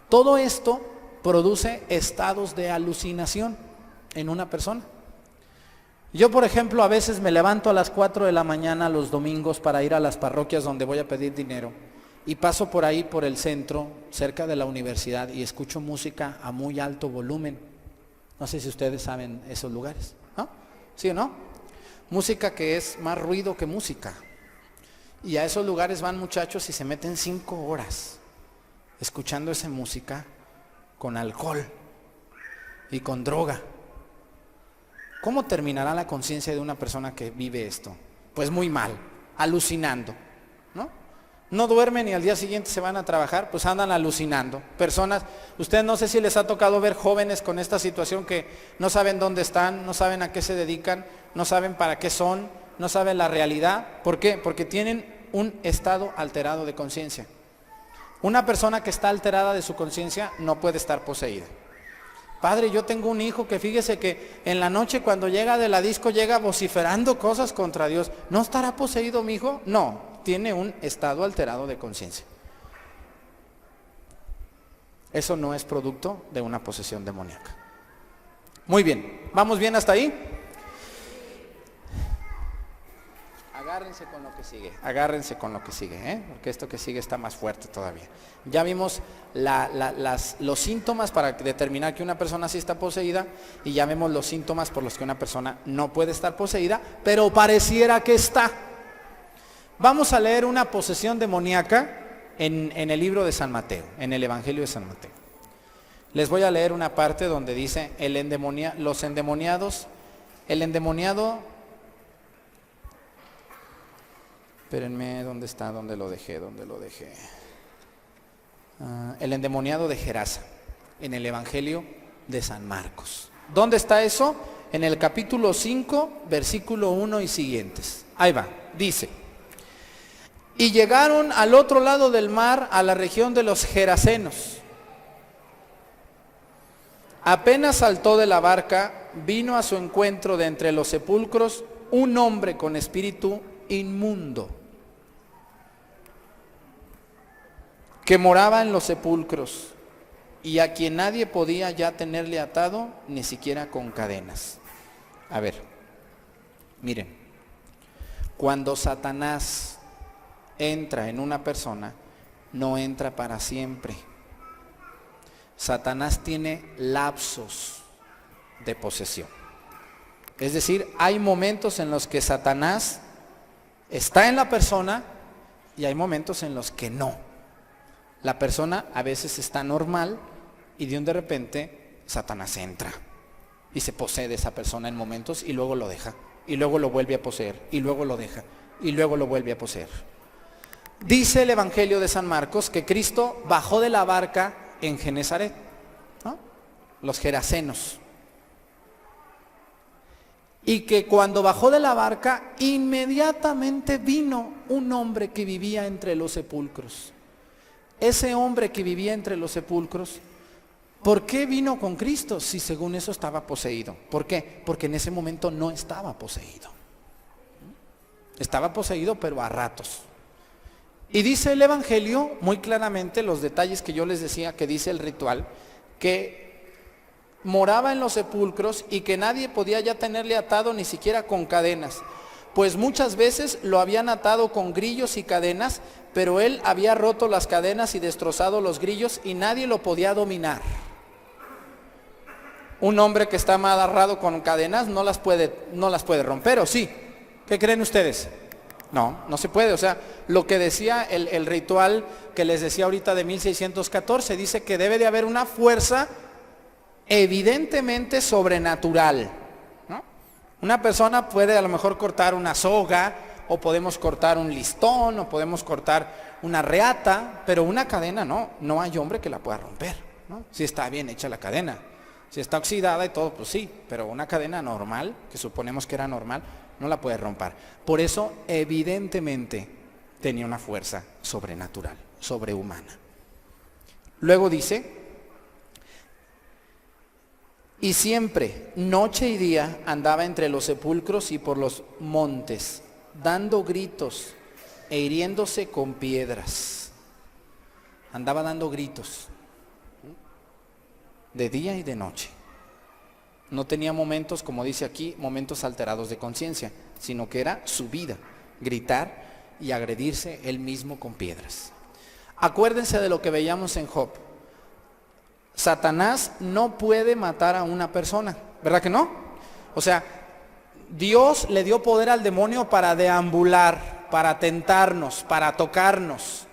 Todo esto produce estados de alucinación en una persona. Yo, por ejemplo, a veces me levanto a las 4 de la mañana los domingos para ir a las parroquias donde voy a pedir dinero y paso por ahí, por el centro, cerca de la universidad, y escucho música a muy alto volumen. No sé si ustedes saben esos lugares, ¿no? ¿Sí o no? Música que es más ruido que música. Y a esos lugares van muchachos y se meten 5 horas escuchando esa música con alcohol y con droga. ¿Cómo terminará la conciencia de una persona que vive esto? Pues muy mal, alucinando, ¿no? No duermen y al día siguiente se van a trabajar, pues andan alucinando. Personas, ustedes no sé si les ha tocado ver jóvenes con esta situación que no saben dónde están, no saben a qué se dedican, no saben para qué son, no saben la realidad. ¿Por qué? Porque tienen un estado alterado de conciencia. Una persona que está alterada de su conciencia no puede estar poseída. Padre, yo tengo un hijo que fíjese que en la noche cuando llega de la disco llega vociferando cosas contra Dios. ¿No estará poseído mi hijo? No, tiene un estado alterado de conciencia. Eso no es producto de una posesión demoníaca. Muy bien, ¿vamos bien hasta ahí? Agárrense con lo que sigue, porque esto que sigue está más fuerte todavía. Ya vimos los síntomas para determinar que una persona sí está poseída, y ya vemos los síntomas por los que una persona no puede estar poseída, pero pareciera que está. Vamos a leer una posesión demoníaca en el libro de San Mateo, en el Evangelio de San Mateo. Les voy a leer una parte donde dice el endemoniado. Espérenme, ¿dónde está? ¿Dónde lo dejé? El endemoniado de Gerasa, en el Evangelio de San Marcos. ¿Dónde está eso? En el capítulo 5, versículo 1 y siguientes. Ahí va, dice: y llegaron al otro lado del mar, a la región de los Gerasenos. Apenas saltó de la barca, vino a su encuentro de entre los sepulcros un hombre con espíritu inmundo, que moraba en los sepulcros, y a quien nadie podía ya tenerle atado, ni siquiera con cadenas. A ver, miren, cuando Satanás entra en una persona, no entra para siempre. Satanás tiene lapsos de posesión. Es decir, hay momentos en los que Satanás está en la persona y hay momentos en los que no. La persona a veces está normal y de repente Satanás entra y se posee de esa persona en momentos y luego lo deja y luego lo vuelve a poseer y luego lo deja y luego lo vuelve a poseer. Dice el Evangelio de San Marcos que Cristo bajó de la barca en Genesaret, ¿no? Los gerasenos. Y que cuando bajó de la barca, inmediatamente vino un hombre que vivía entre los sepulcros. Ese hombre que vivía entre los sepulcros, ¿por qué vino con Cristo si según eso estaba poseído? ¿Por qué? Porque en ese momento no estaba poseído. Estaba poseído, pero a ratos. Y dice el Evangelio muy claramente, los detalles que yo les decía que dice el ritual, que moraba en los sepulcros y que nadie podía ya tenerle atado ni siquiera con cadenas, pues muchas veces lo habían atado con grillos y cadenas, pero él había roto las cadenas y destrozado los grillos y nadie lo podía dominar. Un hombre que está amarrado con cadenas no las puede romper, ¿o sí? ¿Qué creen ustedes? No se puede. O sea, lo que decía el ritual que les decía ahorita de 1614, dice que debe de haber una fuerza evidentemente sobrenatural, ¿no? Una persona puede a lo mejor cortar una soga, o podemos cortar un listón, o podemos cortar una reata, pero una cadena no hay hombre que la pueda romper, ¿no? Si está bien hecha la cadena, si está oxidada y todo, pues sí, pero una cadena normal, que suponemos que era normal, no la puede romper. Por eso evidentemente tenía una fuerza sobrenatural, sobrehumana. Luego dice: y siempre, noche y día, andaba entre los sepulcros y por los montes, dando gritos e hiriéndose con piedras. Andaba dando gritos, de día y de noche. No tenía momentos, como dice aquí, momentos alterados de conciencia, sino que era su vida, gritar y agredirse él mismo con piedras. Acuérdense de lo que veíamos en Job. Satanás no puede matar a una persona, ¿verdad que no? O sea, Dios le dio poder al demonio para deambular, para tentarnos, para tocarnos,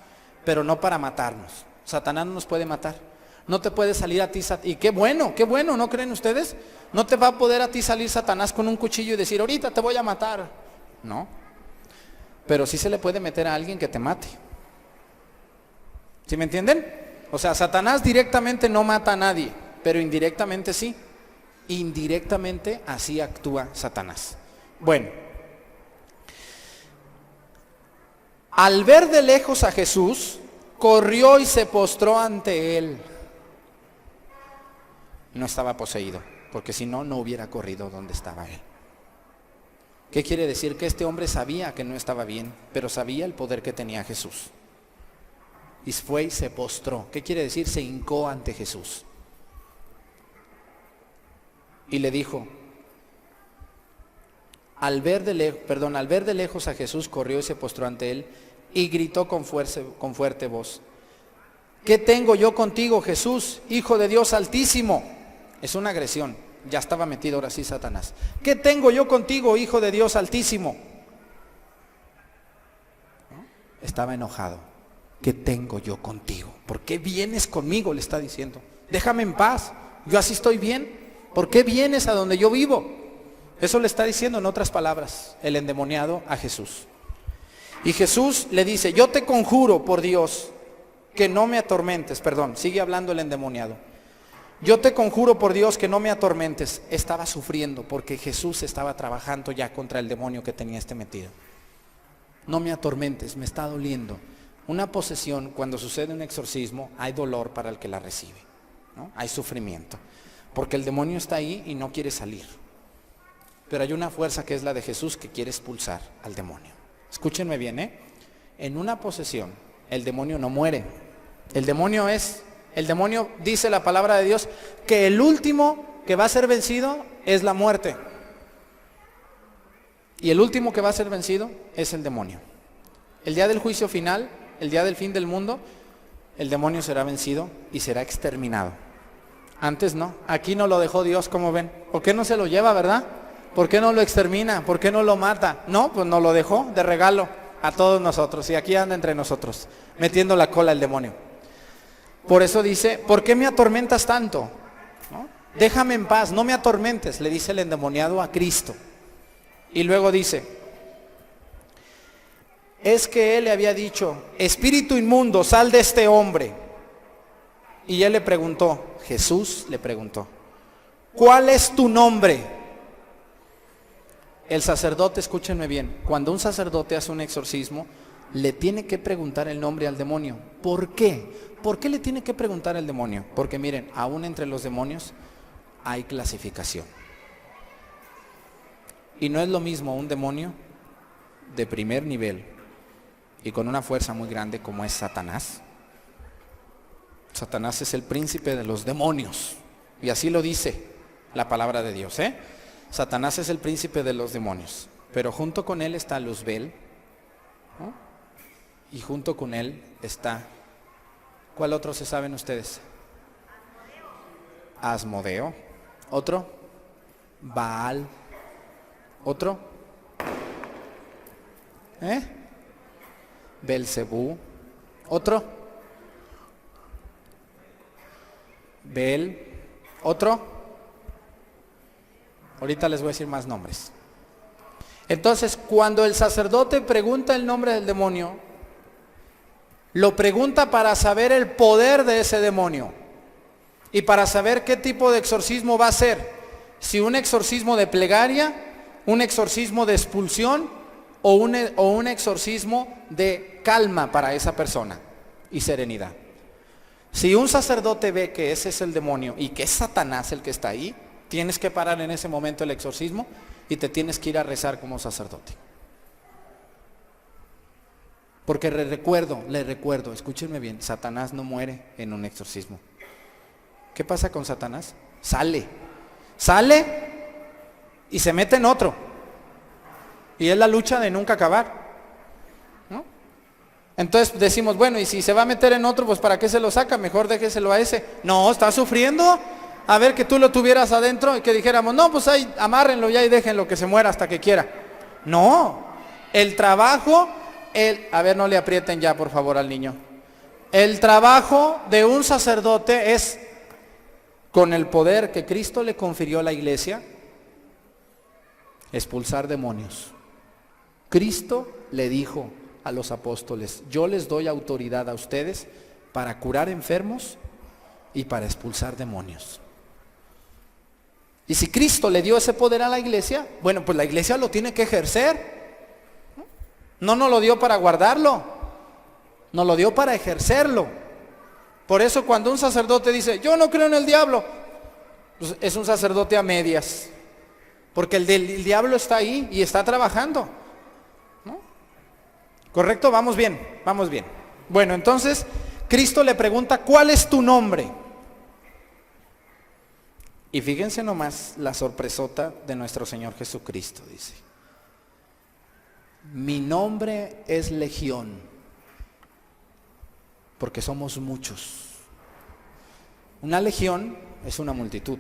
pero no para matarnos. Satanás no nos puede matar. No te puede salir a ti, y qué bueno, ¿no creen ustedes? No te va a poder a ti salir Satanás con un cuchillo y decir, ahorita te voy a matar. No. Pero sí se le puede meter a alguien que te mate. ¿Sí me entienden? O sea, Satanás directamente no mata a nadie, pero indirectamente sí. Indirectamente así actúa Satanás. Bueno, al ver de lejos a Jesús, corrió y se postró ante él. No estaba poseído, porque si no, no hubiera corrido donde estaba él. ¿Qué quiere decir? Que este hombre sabía que no estaba bien, pero sabía el poder que tenía Jesús. Y fue y se postró. ¿Qué quiere decir? Se hincó ante Jesús. Y le dijo, al ver de lejos a Jesús, corrió y se postró ante él y gritó con fuerte voz: ¿qué tengo yo contigo, Jesús, Hijo de Dios Altísimo? Es una agresión. Ya estaba metido ahora sí Satanás. ¿Qué tengo yo contigo, Hijo de Dios Altísimo? ¿No? Estaba enojado. ¿Qué tengo yo contigo? ¿Por qué vienes conmigo? Le está diciendo. Déjame en paz. Yo así estoy bien. ¿Por qué vienes a donde yo vivo? Eso le está diciendo en otras palabras el endemoniado a Jesús. Y Jesús le dice, yo te conjuro por Dios que no me atormentes. Perdón, sigue hablando el endemoniado. Yo te conjuro por Dios que no me atormentes. Estaba sufriendo porque Jesús estaba trabajando ya contra el demonio que tenía metido. No me atormentes, me está doliendo. Una posesión, cuando sucede un exorcismo, hay dolor para el que la recibe, ¿no? Hay sufrimiento, porque el demonio está ahí y no quiere salir. Pero hay una fuerza que es la de Jesús que quiere expulsar al demonio. Escúchenme bien, en una posesión, el demonio no muere. El demonio dice la palabra de Dios, que el último que va a ser vencido es la muerte. Y el último que va a ser vencido es el demonio. El día del juicio final, el día del fin del mundo, el demonio será vencido y será exterminado. Antes no, aquí no lo dejó Dios, como ven. ¿Por qué no se lo lleva, verdad? ¿Por qué no lo extermina? ¿Por qué no lo mata? No, pues nos lo dejó de regalo a todos nosotros. Y aquí anda entre nosotros, metiendo la cola el demonio. Por eso dice, ¿por qué me atormentas tanto? ¿No? Déjame en paz, no me atormentes, le dice el endemoniado a Cristo. Y luego dice, es que él le había dicho, espíritu inmundo, sal de este hombre. Y él le preguntó, Jesús le preguntó, ¿cuál es tu nombre? el sacerdote, escúchenme bien, cuando un sacerdote hace un exorcismo, le tiene que preguntar el nombre al demonio. ¿Por qué? ¿Por qué le tiene que preguntar el demonio? Porque miren, aún entre los demonios hay clasificación. Y no es lo mismo un demonio de primer nivel y con una fuerza muy grande como es Satanás. Satanás es el príncipe de los demonios. Y así lo dice la palabra de Dios, ¿eh? Satanás es el príncipe de los demonios. Pero junto con él está Luzbel, ¿no? Y junto con él está, ¿cuál otro se saben ustedes? Asmodeo. ¿Otro? Baal. ¿Otro? Belcebú. ¿Otro? Bel. ¿Otro? Ahorita les voy a decir más nombres. Entonces, cuando el sacerdote pregunta el nombre del demonio, lo pregunta para saber el poder de ese demonio y para saber qué tipo de exorcismo va a ser. Si un exorcismo de plegaria, un exorcismo de expulsión o un exorcismo de calma para esa persona y serenidad. Si un sacerdote ve que ese es el demonio y que es Satanás el que está ahí, tienes que parar en ese momento el exorcismo y te tienes que ir a rezar como sacerdote. Porque le recuerdo, escúchenme bien, Satanás no muere en un exorcismo. ¿Qué pasa con Satanás? Sale y se mete en otro. Y es la lucha de nunca acabar, ¿no? Entonces decimos, bueno, y si se va a meter en otro, pues ¿para qué se lo saca? Mejor déjeselo a ese. No, está sufriendo. A ver, que tú lo tuvieras adentro y que dijéramos, no, pues ahí amárrenlo ya y déjenlo que se muera hasta que quiera. No, el trabajo, a ver, no le aprieten ya por favor al niño. El trabajo de un sacerdote es, con el poder que Cristo le confirió a la iglesia, expulsar demonios. Cristo le dijo a los apóstoles, yo les doy autoridad a ustedes para curar enfermos y para expulsar demonios. Y si Cristo le dio ese poder a la iglesia, bueno, pues la iglesia lo tiene que ejercer. No nos lo dio para guardarlo, nos lo dio para ejercerlo. Por eso cuando un sacerdote dice, yo no creo en el diablo, pues es un sacerdote a medias. Porque el diablo está ahí y está trabajando, ¿no? ¿Correcto? Vamos bien, vamos bien. Bueno, entonces Cristo le pregunta, ¿cuál es tu nombre? Y fíjense nomás la sorpresota de nuestro Señor Jesucristo, dice, mi nombre es Legión, porque somos muchos. Una legión es una multitud.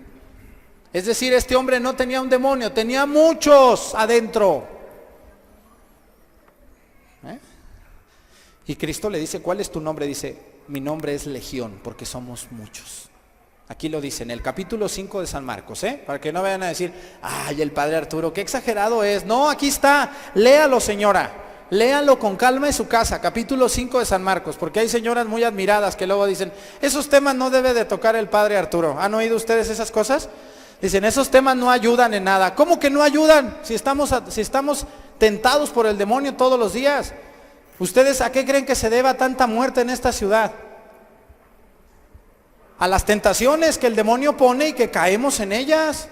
Es decir, este hombre no tenía un demonio, tenía muchos adentro. Y Cristo le dice, ¿cuál es tu nombre? Dice, mi nombre es Legión, porque somos muchos. Aquí lo dice en el capítulo 5 de San Marcos, para que no vayan a decir, ay, el padre Arturo, qué exagerado es. No, aquí está, léalo señora, léalo con calma en su casa, capítulo 5 de San Marcos, porque hay señoras muy admiradas que luego dicen, esos temas no debe de tocar el padre Arturo. ¿Han oído ustedes esas cosas? Dicen, esos temas no ayudan en nada. ¿Cómo que no ayudan? Si estamos tentados por el demonio todos los días. ¿Ustedes a qué creen que se deba tanta muerte en esta ciudad? A las tentaciones que el demonio pone y que caemos en ellas,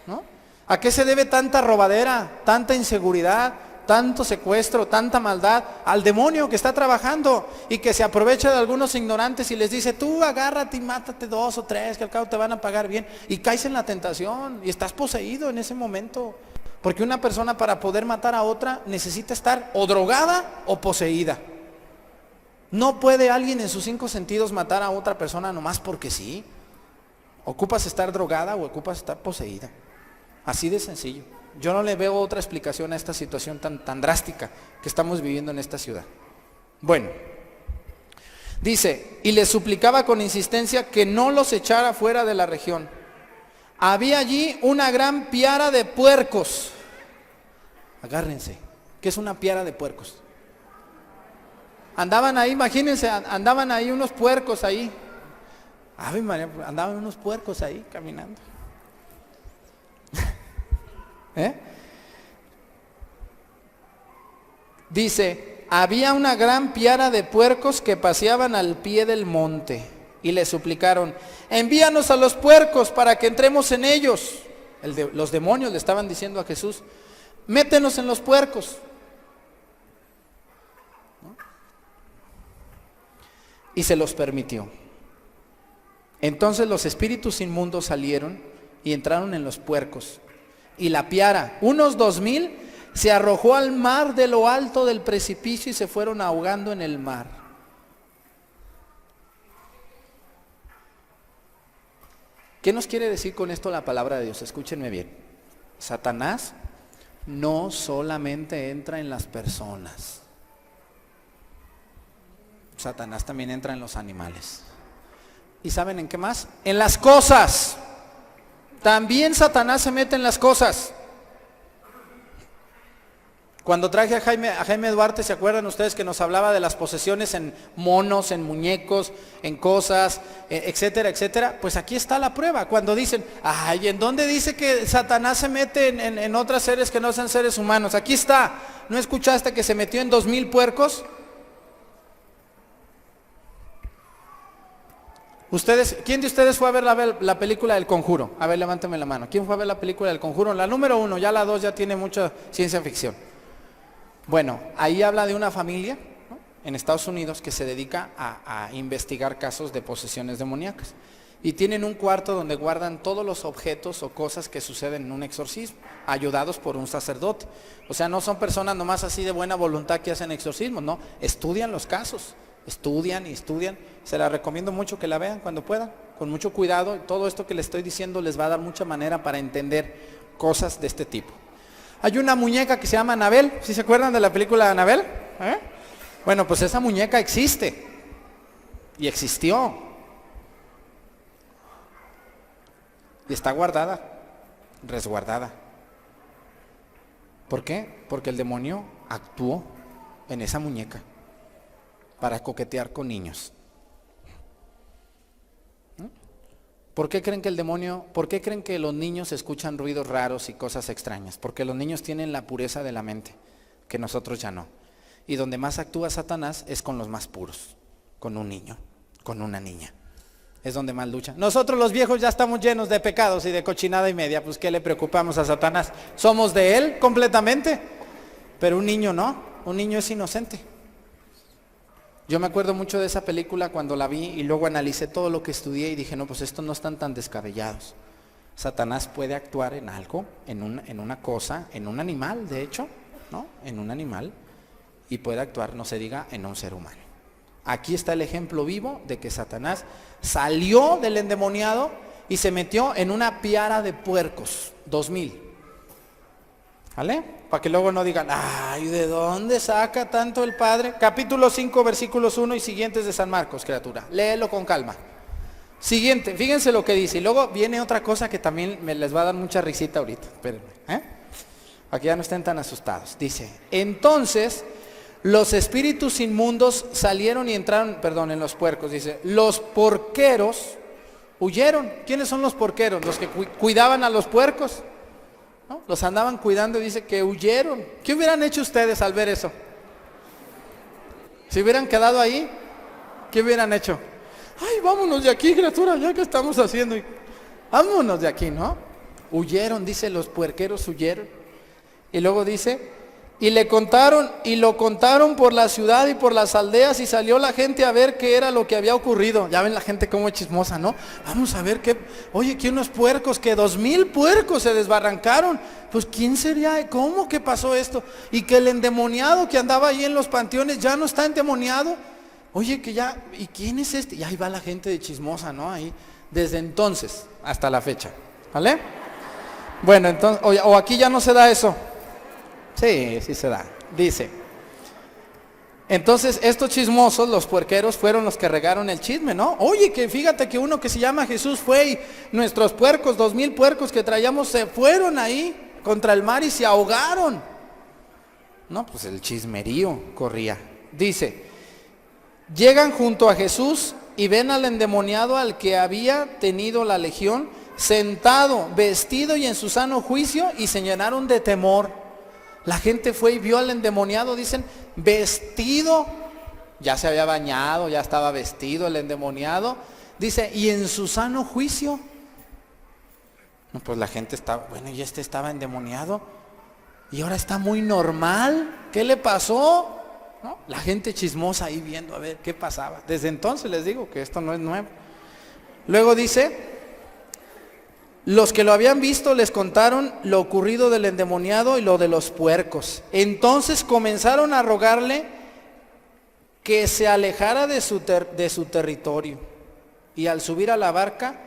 ¿no? ¿A qué se debe tanta robadera, tanta inseguridad, tanto secuestro, tanta maldad? Al demonio que está trabajando y que se aprovecha de algunos ignorantes y les dice, tú agárrate y mátate 2 o 3, que al cabo te van a pagar bien. Y caes en la tentación y estás poseído en ese momento. Porque una persona para poder matar a otra necesita estar o drogada o poseída. No puede alguien en sus 5 sentidos matar a otra persona nomás porque sí. Ocupas estar drogada o ocupas estar poseída. Así de sencillo. Yo no le veo otra explicación a esta situación tan drástica que estamos viviendo en esta ciudad. Bueno, dice, y le suplicaba con insistencia que no los echara fuera de la región. Había allí una gran piara de puercos. Agárrense, ¿qué es una piara de puercos? Andaban ahí, imagínense, andaban ahí unos puercos ahí. Ave María, andaban unos puercos ahí caminando. Dice, había una gran piara de puercos que paseaban al pie del monte y le suplicaron, envíanos a los puercos para que entremos en ellos. Los demonios le estaban diciendo a Jesús, métenos en los puercos. ¿No? Y se los permitió. Entonces los espíritus inmundos salieron y entraron en los puercos. Y la piara, unos 2000, se arrojó al mar de lo alto del precipicio y se fueron ahogando en el mar. ¿Qué nos quiere decir con esto la palabra de Dios? Escúchenme bien. Satanás no solamente entra en las personas. Satanás también entra en los animales. ¿Y saben en qué más? En las cosas. También Satanás se mete en las cosas. Cuando traje a Jaime Duarte, ¿se acuerdan ustedes que nos hablaba de las posesiones en monos, en muñecos, en cosas, etcétera, etcétera? Pues aquí está la prueba. Cuando dicen, ay, ¿en dónde dice que Satanás se mete en otros seres que no sean seres humanos? Aquí está. ¿No escuchaste que se metió en 2000 puercos? ¿Quién de ustedes fue a ver la película del Conjuro? A ver, levánteme la mano. ¿Quién fue a ver la película del Conjuro? La número 1, ya la 2 ya tiene mucha ciencia ficción. Bueno, ahí habla de una familia, ¿no?, en Estados Unidos que se dedica a investigar casos de posesiones demoníacas. Y tienen un cuarto donde guardan todos los objetos o cosas que suceden en un exorcismo, ayudados por un sacerdote. O sea, no son personas nomás así de buena voluntad que hacen exorcismos, no, estudian los casos. Estudian y estudian, se la recomiendo mucho que la vean cuando puedan, con mucho cuidado. Todo esto que les estoy diciendo les va a dar mucha manera para entender cosas de este tipo. Hay una muñeca que se llama Anabel, ¿sí se acuerdan de la película de Anabel? Bueno, pues esa muñeca existe y existió y está guardada, resguardada. ¿Por qué? Porque el demonio actuó en esa muñeca para coquetear con niños. ¿Por qué creen que los niños escuchan ruidos raros y cosas extrañas? Porque los niños tienen la pureza de la mente, que nosotros ya no. Y donde más actúa Satanás es con los más puros, con un niño, con una niña. Es donde más lucha. Nosotros los viejos ya estamos llenos de pecados y de cochinada y media, pues ¿qué le preocupamos a Satanás? Somos de él completamente, pero un niño no, un niño es inocente. Yo me acuerdo mucho de esa película cuando la vi y luego analicé todo lo que estudié y dije, no, pues estos no están tan descabellados. Satanás puede actuar en algo, en una cosa, en un animal, de hecho, ¿no? En un animal, y puede actuar, no se diga, en un ser humano. Aquí está el ejemplo vivo de que Satanás salió del endemoniado y se metió en una piara de puercos, 2000. ¿Vale? Para que luego no digan, ay, ¿de dónde saca tanto el Padre? Capítulo 5, versículos 1 y siguientes de San Marcos, criatura. Léelo con calma. Siguiente, fíjense lo que dice. Y luego viene otra cosa que también me les va a dar mucha risita ahorita. Espérenme, para que ya no estén tan asustados. Dice, entonces los espíritus inmundos salieron y entraron, en los puercos. Dice, los porqueros huyeron. ¿Quiénes son los porqueros? Los que cuidaban a los puercos, ¿no? Los andaban cuidando y dice que huyeron. ¿Qué hubieran hecho ustedes al ver eso? Si hubieran quedado ahí, ¿qué hubieran hecho? Ay, vámonos de aquí, criatura, ya que estamos haciendo. Vámonos de aquí, ¿no? Huyeron, dice, los puerqueros huyeron. Y luego dice, y lo contaron por la ciudad y por las aldeas, y salió la gente a ver qué era lo que había ocurrido. Ya ven la gente como es chismosa, ¿no? Vamos a ver que unos puercos, que 2000 puercos se desbarrancaron. Pues ¿quién sería? ¿Cómo que pasó esto? Y que el endemoniado que andaba ahí en los panteones ya no está endemoniado. Oye, que ya, ¿y quién es este? Y ahí va la gente de chismosa, ¿no? Ahí, desde entonces hasta la fecha, ¿vale? Bueno, entonces, o aquí ya no se da eso. Sí, sí se da. Dice, entonces estos chismosos, los puerqueros, fueron los que regaron el chisme, ¿no? Oye, que fíjate que uno que se llama Jesús fue y nuestros puercos, 2000 puercos que traíamos, se fueron ahí contra el mar y se ahogaron. No, pues el chismerío corría. Dice, llegan junto a Jesús y ven al endemoniado, al que había tenido la legión, sentado, vestido y en su sano juicio, y se llenaron de temor. La gente fue y vio al endemoniado, dicen, vestido, ya se había bañado, ya estaba vestido el endemoniado, dice, y en su sano juicio. No, pues la gente estaba, bueno, y este estaba endemoniado, y ahora está muy normal, ¿qué le pasó? ¿No? La gente chismosa ahí viendo a ver qué pasaba. Desde entonces les digo que esto no es nuevo. Luego dice, los que lo habían visto les contaron lo ocurrido del endemoniado y lo de los puercos. Entonces comenzaron a rogarle que se alejara de su territorio. Y al subir a la barca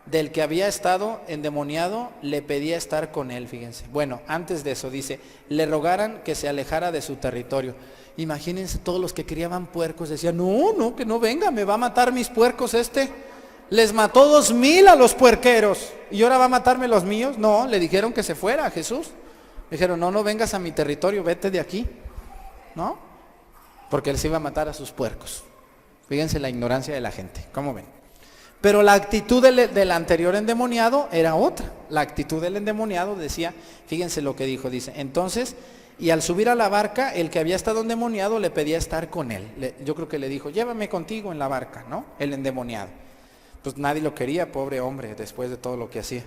del que había estado endemoniado, le pedía estar con él, fíjense. Bueno, antes de eso dice, le rogaran que se alejara de su territorio. Imagínense todos los que criaban puercos, decían, no, que no venga, me va a matar mis puercos este. Les mató 2,000 a los puerqueros y ahora va a matarme los míos. No, le dijeron que se fuera a Jesús. Le dijeron, no vengas a mi territorio, vete de aquí. ¿No? Porque él se iba a matar a sus puercos. Fíjense la ignorancia de la gente, ¿cómo ven? Pero la actitud del anterior endemoniado era otra. La actitud del endemoniado decía, fíjense lo que dijo, dice, entonces, y al subir a la barca, el que había estado endemoniado le pedía estar con él. Yo creo que le dijo, llévame contigo en la barca, ¿no? El endemoniado. Pues nadie lo quería, pobre hombre, después de todo lo que hacía.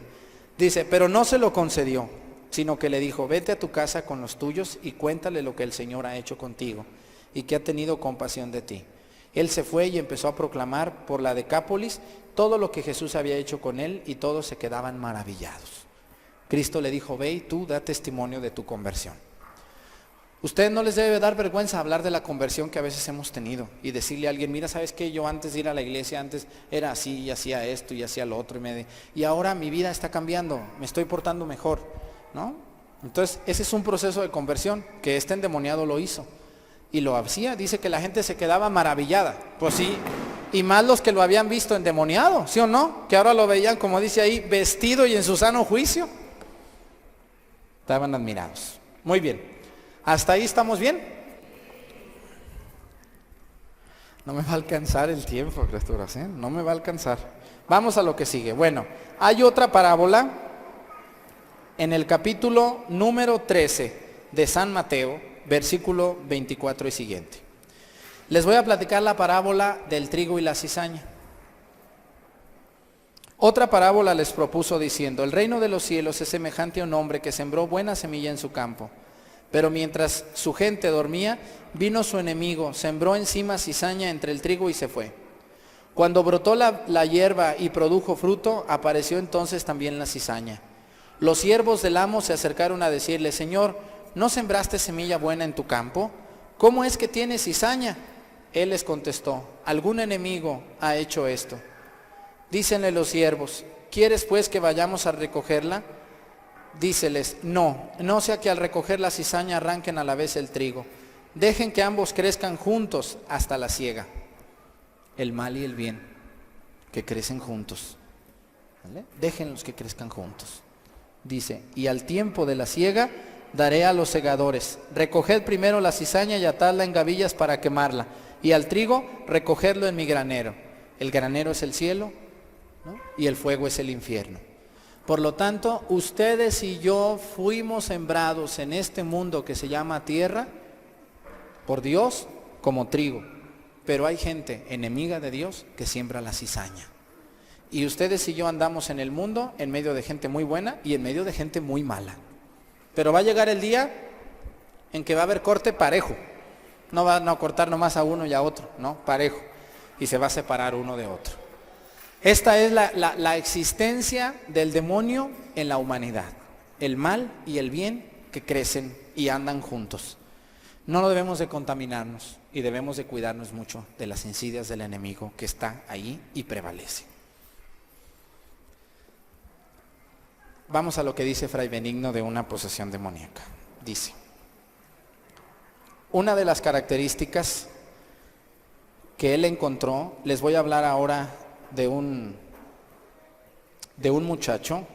Dice, pero no se lo concedió, sino que le dijo, vete a tu casa con los tuyos y cuéntale lo que el Señor ha hecho contigo y que ha tenido compasión de ti. Él se fue y empezó a proclamar por la Decápolis todo lo que Jesús había hecho con él y todos se quedaban maravillados. Cristo le dijo, ve y tú da testimonio de tu conversión. Ustedes no les debe dar vergüenza hablar de la conversión que a veces hemos tenido y decirle a alguien, mira, ¿sabes qué? Yo antes de ir a la iglesia, antes era así y hacía esto y hacía lo otro y ahora mi vida está cambiando, me estoy portando mejor, ¿no? Entonces, ese es un proceso de conversión que este endemoniado lo hizo y lo hacía, dice que la gente se quedaba maravillada, pues sí, y más los que lo habían visto endemoniado, ¿sí o no? Que ahora lo veían, como dice ahí, vestido y en su sano juicio. Estaban admirados. Muy bien. ¿Hasta ahí estamos bien? No me va a alcanzar el tiempo, criaturas, ¿eh? No me va a alcanzar. Vamos a lo que sigue. Bueno, hay otra parábola en el capítulo número 13 de San Mateo, versículo 24 y siguiente. Les voy a platicar la parábola del trigo y la cizaña. Otra parábola les propuso diciendo, el reino de los cielos es semejante a un hombre que sembró buena semilla en su campo. Pero mientras su gente dormía, vino su enemigo, sembró encima cizaña entre el trigo y se fue. Cuando brotó la hierba y produjo fruto, apareció entonces también la cizaña. Los siervos del amo se acercaron a decirle, Señor, ¿no sembraste semilla buena en tu campo? ¿Cómo es que tienes cizaña? Él les contestó, algún enemigo ha hecho esto. Dícenle los siervos, ¿quieres pues que vayamos a recogerla? Díceles, no sea que al recoger la cizaña arranquen a la vez el trigo. Dejen que ambos crezcan juntos hasta la siega. El mal y el bien, que crecen juntos. ¿Vale? Déjenlos que crezcan juntos. Dice, y al tiempo de la siega daré a los segadores. Recoged primero la cizaña y atadla en gavillas para quemarla. Y al trigo recogedlo en mi granero. El granero es el cielo, ¿no? Y el fuego es el infierno. Por lo tanto, ustedes y yo fuimos sembrados en este mundo que se llama tierra por Dios como trigo. Pero hay gente enemiga de Dios que siembra la cizaña. Y ustedes y yo andamos en el mundo en medio de gente muy buena y en medio de gente muy mala. Pero va a llegar el día en que va a haber corte parejo. No van a cortar nomás a uno y a otro, no, parejo. Y se va a separar uno de otro. Esta es la existencia del demonio en la humanidad. El mal y el bien que crecen y andan juntos. No debemos de contaminarnos y debemos de cuidarnos mucho de las insidias del enemigo que está ahí y prevalece. Vamos a lo que dice Fray Benigno de una posesión demoníaca. Dice, una de las características que él encontró, les voy a hablar ahora de un muchacho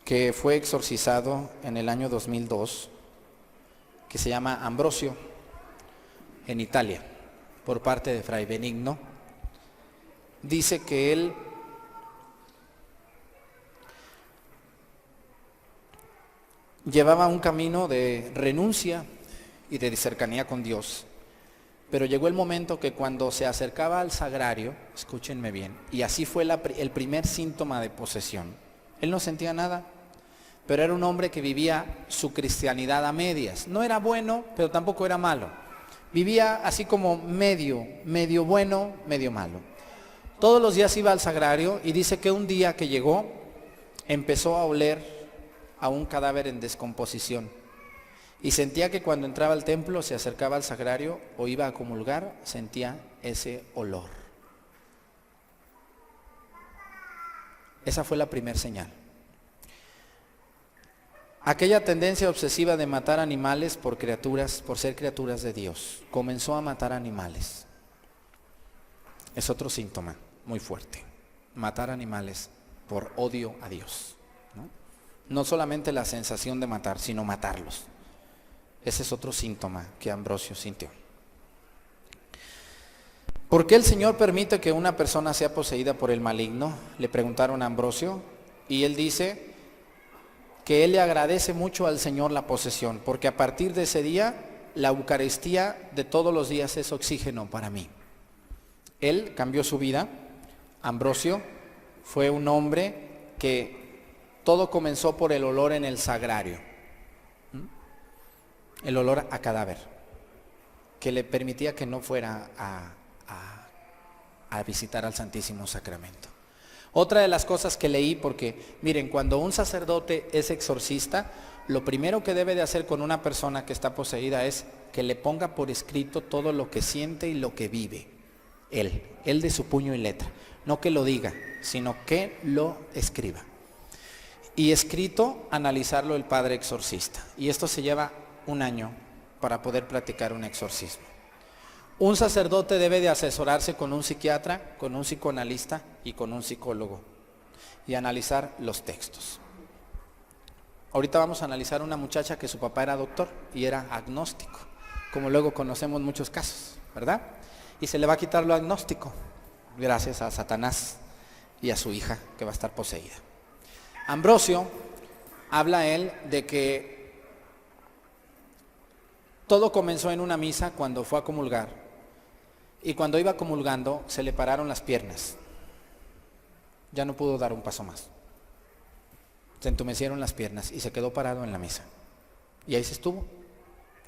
que fue exorcizado en el año 2002, que se llama Ambrosio, en Italia, por parte de Fray Benigno. Dice que él llevaba un camino de renuncia y de cercanía con Dios. Pero llegó el momento que cuando se acercaba al sagrario, escúchenme bien, y así fue el primer síntoma de posesión. Él no sentía nada, pero era un hombre que vivía su cristianidad a medias. No era bueno, pero tampoco era malo. Vivía así como medio bueno, medio malo. Todos los días iba al sagrario y dice que un día que llegó, empezó a oler a un cadáver en descomposición. Y sentía que cuando entraba al templo, se acercaba al sagrario o iba a comulgar, sentía ese olor. Esa fue la primera señal. Aquella tendencia obsesiva de matar animales por ser criaturas de Dios, comenzó a matar animales. Es otro síntoma muy fuerte, matar animales por odio a Dios, ¿no? No solamente la sensación de matar, sino matarlos. Ese es otro síntoma que Ambrosio sintió. ¿Por qué el Señor permite que una persona sea poseída por el maligno? Le preguntaron a Ambrosio y él dice que él le agradece mucho al Señor la posesión, porque a partir de ese día la Eucaristía de todos los días es oxígeno para mí. Él cambió su vida. Ambrosio fue un hombre que todo comenzó por el olor en el sagrario. El olor a cadáver, que le permitía que no fuera a visitar al Santísimo Sacramento. Otra de las cosas que leí, porque miren, cuando un sacerdote es exorcista, lo primero que debe de hacer con una persona que está poseída es que le ponga por escrito todo lo que siente y lo que vive. Él de su puño y letra. No que lo diga, sino que lo escriba. Y escrito, analizarlo el padre exorcista. Y esto se lleva un año para poder practicar un exorcismo. Un sacerdote debe de asesorarse con un psiquiatra, con un psicoanalista y con un psicólogo y analizar los textos. Ahorita vamos a analizar una muchacha que su papá era doctor y era agnóstico, como luego conocemos muchos casos, ¿verdad? Y se le va a quitar lo agnóstico gracias a Satanás y a su hija que va a estar poseída. Ambrosio habla él de que todo comenzó en una misa cuando fue a comulgar, y cuando iba comulgando se le pararon las piernas. Ya no pudo dar un paso más. Se entumecieron las piernas y se quedó parado en la misa. Y ahí se estuvo,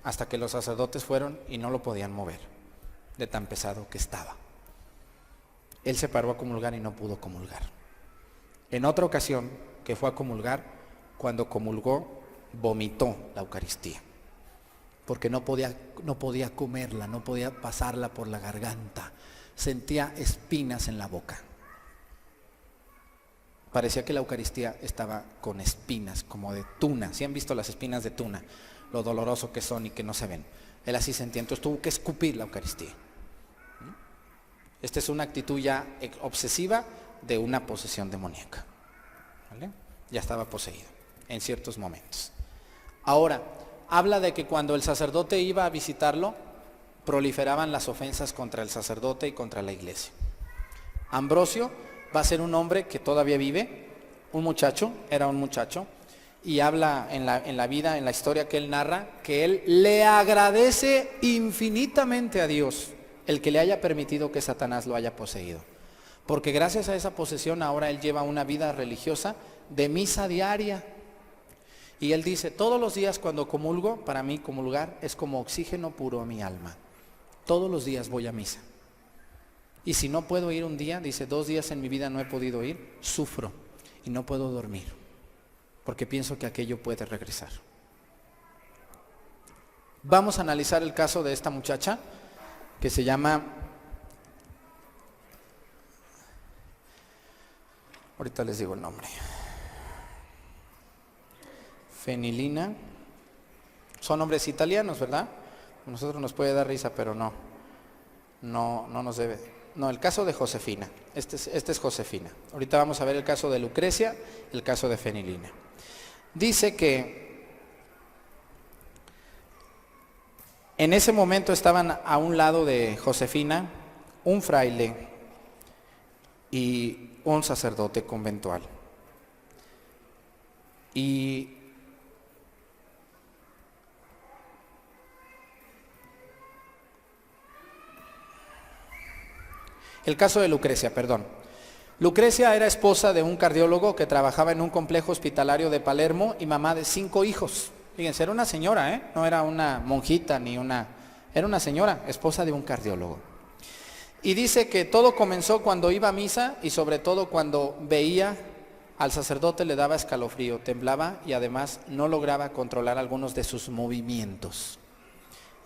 hasta que los sacerdotes fueron y no lo podían mover, de tan pesado que estaba. Él se paró a comulgar y no pudo comulgar. En otra ocasión que fue a comulgar, cuando comulgó, vomitó la Eucaristía. Porque no podía comerla, no podía pasarla por la garganta. Sentía espinas en la boca. Parecía que la Eucaristía estaba con espinas, como de tuna. ¿Sí han visto las espinas de tuna? Lo doloroso que son y que no se ven. Él así sentía, entonces tuvo que escupir la Eucaristía. Esta es una actitud ya obsesiva de una posesión demoníaca. ¿Vale? Ya estaba poseído en ciertos momentos. Ahora, habla de que cuando el sacerdote iba a visitarlo, proliferaban las ofensas contra el sacerdote y contra la iglesia. Ambrosio va a ser un hombre que todavía vive, era un muchacho, y habla en la vida, en la historia que él narra, que él le agradece infinitamente a Dios el que le haya permitido que Satanás lo haya poseído. Porque gracias a esa posesión ahora él lleva una vida religiosa de misa diaria. Y él dice, todos los días cuando comulgo, para mí comulgar es como oxígeno puro a mi alma. Todos los días voy a misa. Y si no puedo ir un día, dice, 2 días en mi vida no he podido ir, sufro y no puedo dormir, porque pienso que aquello puede regresar. Vamos a analizar el caso de esta muchacha que se llama, ahorita les digo el nombre, Fenilina. Son nombres italianos, ¿verdad? A nosotros nos puede dar risa, pero no nos debe. No, el caso de Josefina. Este es Josefina. Ahorita vamos a ver el caso de Lucrecia, el caso de Fenilina. Dice que en ese momento estaban a un lado de Josefina un fraile y un sacerdote conventual. Y El caso de Lucrecia, perdón. Lucrecia era esposa de un cardiólogo que trabajaba en un complejo hospitalario de Palermo y mamá de 5 hijos. Fíjense, era una señora, no era una monjita ni una... Era una señora, esposa de un cardiólogo. Y dice que todo comenzó cuando iba a misa y sobre todo cuando veía al sacerdote le daba escalofrío, temblaba y además no lograba controlar algunos de sus movimientos.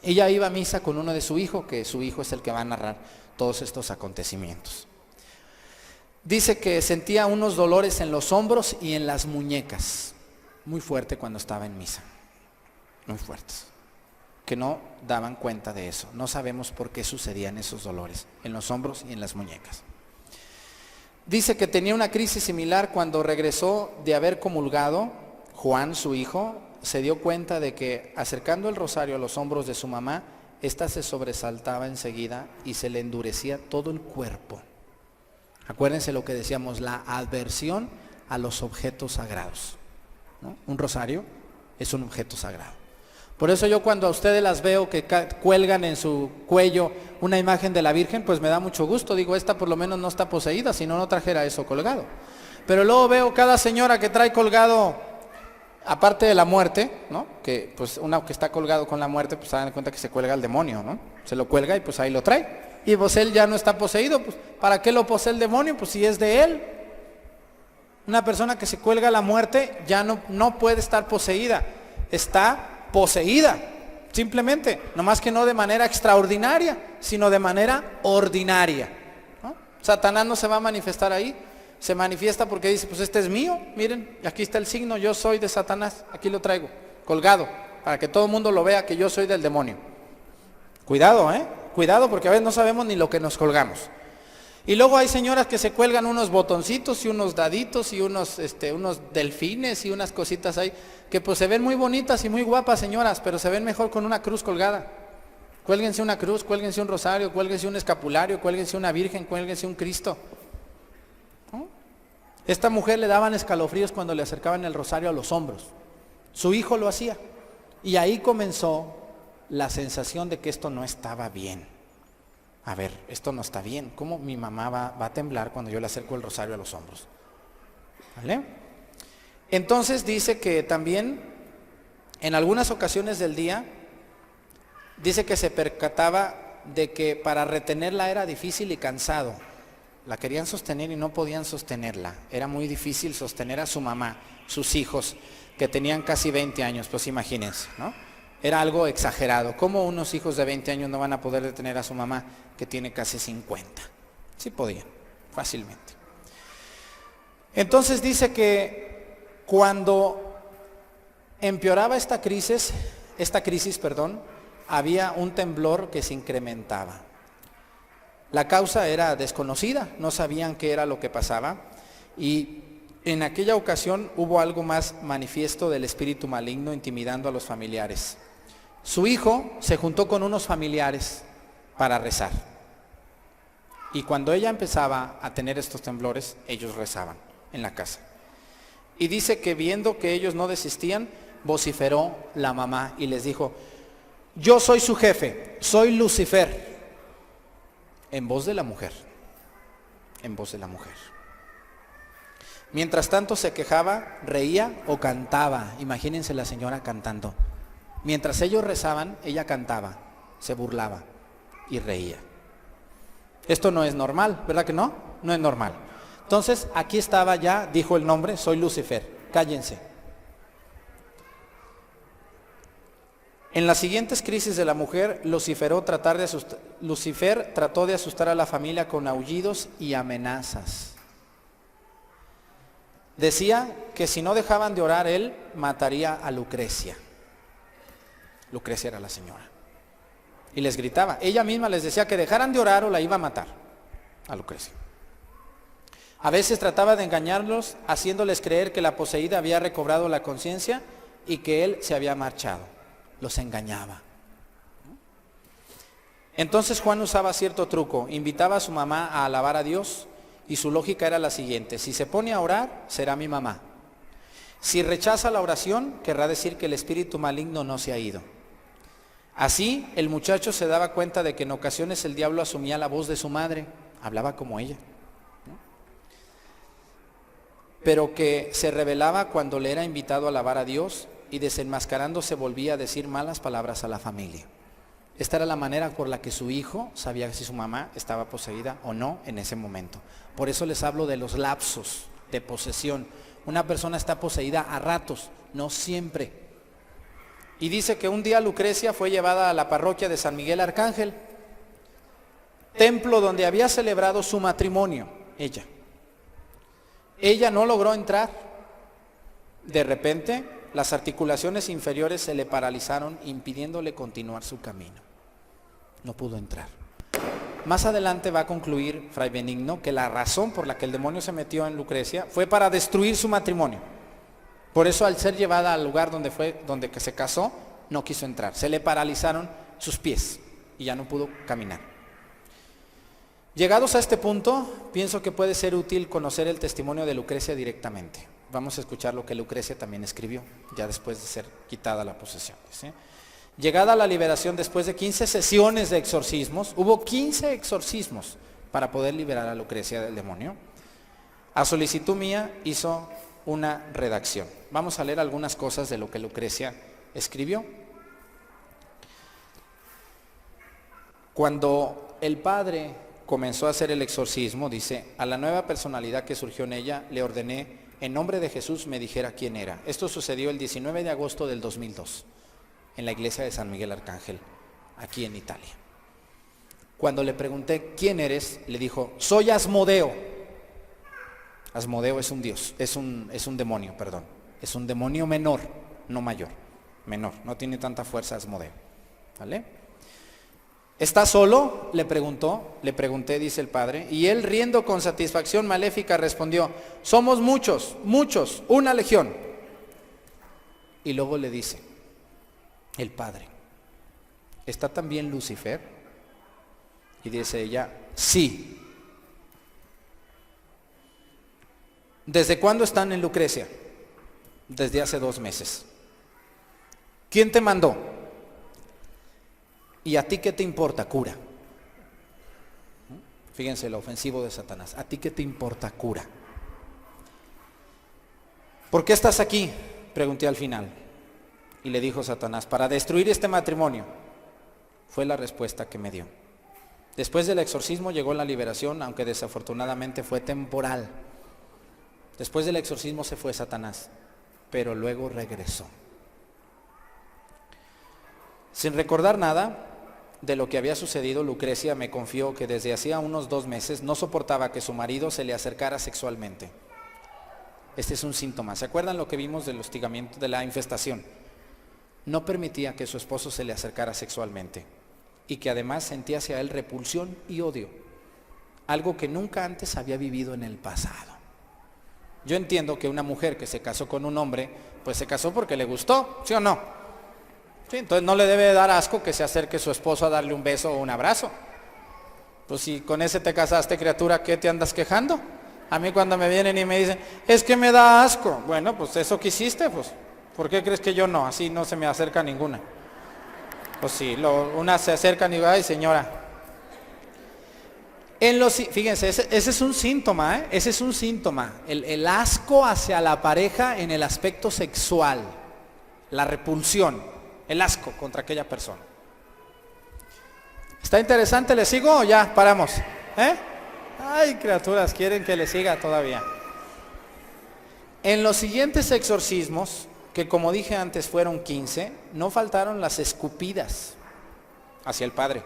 Ella iba a misa con uno de su hijo, que su hijo es el que va a narrar todos estos acontecimientos. Dice que sentía unos dolores en los hombros y en las muñecas, muy fuerte cuando estaba en misa, muy fuertes, que no daban cuenta de eso. No sabemos por qué sucedían esos dolores en los hombros y en las muñecas. Dice que tenía una crisis similar cuando regresó de haber comulgado. Juan, su hijo, se dio cuenta de que acercando el rosario a los hombros de su mamá, ésta se sobresaltaba enseguida y se le endurecía todo el cuerpo. Acuérdense lo que decíamos, la aversión a los objetos sagrados, ¿no? Un rosario es un objeto sagrado. Por eso yo cuando a ustedes las veo que cuelgan en su cuello una imagen de la Virgen, pues me da mucho gusto. Digo, esta por lo menos no está poseída, si no, no trajera eso colgado. Pero luego veo cada señora que trae colgado, aparte de la muerte, ¿no? Que pues una que está colgado con la muerte, pues se dan cuenta que se cuelga el demonio, ¿no? Se lo cuelga y pues ahí lo trae. Y pues él ya no está poseído, pues ¿para qué lo posee el demonio? Pues si es de él. Una persona que se cuelga a la muerte ya no puede estar poseída, está poseída, simplemente, nomás que no de manera extraordinaria, sino de manera ordinaria, ¿no? Satanás no se va a manifestar ahí, se manifiesta porque dice, pues este es mío, miren, aquí está el signo, yo soy de Satanás, aquí lo traigo, colgado, para que todo el mundo lo vea que yo soy del demonio. Cuidado, cuidado, porque a veces no sabemos ni lo que nos colgamos. Y luego hay señoras que se cuelgan unos botoncitos y unos daditos y unos delfines y unas cositas ahí, que pues se ven muy bonitas y muy guapas, señoras, pero se ven mejor con una cruz colgada. Cuélguense una cruz, cuélguense un rosario, cuélguense un escapulario, cuélguense una virgen, cuélguense un Cristo, ¿no? Esta mujer le daban escalofríos cuando le acercaban el rosario a los hombros. Su hijo lo hacía. Y ahí comenzó la sensación de que esto no estaba bien. A ver, esto no está bien. ¿Cómo mi mamá va a temblar cuando yo le acerco el rosario a los hombros? ¿Vale? Entonces dice que también en algunas ocasiones del día, dice que se percataba de que para retenerla era difícil y cansado. La querían sostener y no podían sostenerla. Era muy difícil sostener a su mamá, sus hijos, que tenían casi 20 años, pues imagínense, ¿no? Era algo exagerado. ¿Cómo unos hijos de 20 años no van a poder detener a su mamá que tiene casi 50? Sí podían, fácilmente. Entonces dice que cuando empeoraba esta crisis, había un temblor que se incrementaba. La causa era desconocida, no sabían qué era lo que pasaba y en aquella ocasión hubo algo más manifiesto del espíritu maligno intimidando a los familiares. Su hijo se juntó con unos familiares para rezar. Y cuando ella empezaba a tener estos temblores, ellos rezaban en la casa. Y dice que viendo que ellos no desistían, vociferó la mamá y les dijo, yo soy su jefe, soy Lucifer. En voz de la mujer, en voz de la mujer. Mientras tanto se quejaba, reía o cantaba. Imagínense la señora cantando. Mientras ellos rezaban, ella cantaba, se burlaba y reía. Esto no es normal, ¿verdad que no? No es normal. Entonces, aquí estaba ya, dijo el nombre, soy Lucifer, cállense. En las siguientes crisis de la mujer, Lucifer trató de asustar a la familia con aullidos y amenazas. Decía que si no dejaban de orar, él mataría a Lucrecia. Lucrecia era la señora. Y les gritaba, ella misma les decía que dejaran de orar o la iba a matar a Lucrecia. A veces trataba de engañarlos, haciéndoles creer que la poseída había recobrado la conciencia y que él se había marchado. Los engañaba. Entonces Juan usaba cierto truco, invitaba a su mamá a alabar a Dios y su lógica era la siguiente, si se pone a orar, será mi mamá. Si rechaza la oración, querrá decir que el espíritu maligno no se ha ido. Así, el muchacho se daba cuenta de que en ocasiones el diablo asumía la voz de su madre hablaba como ella, ¿no? Pero que se rebelaba cuando le era invitado a alabar a Dios y desenmascarándose volvía a decir malas palabras a la familia. Esta era la manera por la que su hijo sabía si su mamá estaba poseída o no en ese momento. Por eso les hablo de los lapsos de posesión. Una persona está poseída a ratos, no siempre. Y dice que un día Lucrecia fue llevada a la parroquia de San Miguel Arcángel, templo donde había celebrado su matrimonio, ella. Ella no logró entrar. De repente, las articulaciones inferiores se le paralizaron, impidiéndole continuar su camino. No pudo entrar. Más adelante va a concluir Fray Benigno que la razón por la que el demonio se metió en Lucrecia fue para destruir su matrimonio. Por eso, al ser llevada al lugar donde se casó, no quiso entrar. Se le paralizaron sus pies y ya no pudo caminar. Llegados a este punto, pienso que puede ser útil conocer el testimonio de Lucrecia directamente. Vamos a escuchar lo que Lucrecia también escribió, ya después de ser quitada la posesión, ¿sí? Llegada a la liberación después de 15 sesiones de exorcismos, hubo 15 exorcismos para poder liberar a Lucrecia del demonio. A solicitud mía hizo una redacción. Vamos a leer algunas cosas de lo que Lucrecia escribió. Cuando el padre comenzó a hacer el exorcismo, dice, a la nueva personalidad que surgió en ella, le ordené, en nombre de Jesús, me dijera quién era. Esto sucedió el 19 de agosto del 2002, en la iglesia de San Miguel Arcángel, aquí en Italia. Cuando le pregunté, ¿quién eres?, le dijo, soy Asmodeo. Asmodeo es un dios, es un demonio, perdón. Es un demonio menor, no mayor, menor, no tiene tanta fuerza Asmodeo, ¿vale? ¿Estás solo?, le pregunté, dice el padre, y él, riendo con satisfacción maléfica, respondió, somos muchos, muchos, una legión. Y luego le dice el padre, ¿está también Lucifer? Y dice ella, sí. ¿Desde cuándo están en Lucrecia? Desde hace 2 meses. ¿Quién te mandó? ¿Y a ti qué te importa, cura? Fíjense lo ofensivo de Satanás. ¿A ti qué te importa, cura? ¿Por qué estás aquí?, pregunté al final. Y le dijo Satanás, para destruir este matrimonio. Fue la respuesta que me dio. Después del exorcismo llegó la liberación, aunque desafortunadamente fue temporal. Después del exorcismo se fue Satanás, pero luego regresó. Sin recordar nada de lo que había sucedido, Lucrecia me confió que desde hacía unos 2 meses no soportaba que su marido se le acercara sexualmente. Este es un síntoma. ¿Se acuerdan lo que vimos del hostigamiento, de la infestación? No permitía que su esposo se le acercara sexualmente y que además sentía hacia él repulsión y odio, algo que nunca antes había vivido en el pasado. Yo entiendo que una mujer que se casó con un hombre, pues se casó porque le gustó, ¿sí o no? Sí, entonces no le debe dar asco que se acerque su esposo a darle un beso o un abrazo. Pues si con ese te casaste, criatura, ¿qué te andas quejando? A mí cuando me vienen y me dicen, es que me da asco. Bueno, pues eso que hiciste, pues, ¿por qué crees que yo no? Así no se me acerca ninguna. Pues sí, unas se acercan y digo, ay señora. Fíjense, ese es un síntoma, ese es un síntoma. El asco hacia la pareja en el aspecto sexual, la repulsión. El asco contra aquella persona. ¿Está interesante? ¿Le sigo o ya paramos? Ay, criaturas, quieren que le siga todavía. En los siguientes exorcismos, que como dije antes fueron 15, no faltaron las escupidas hacia el padre.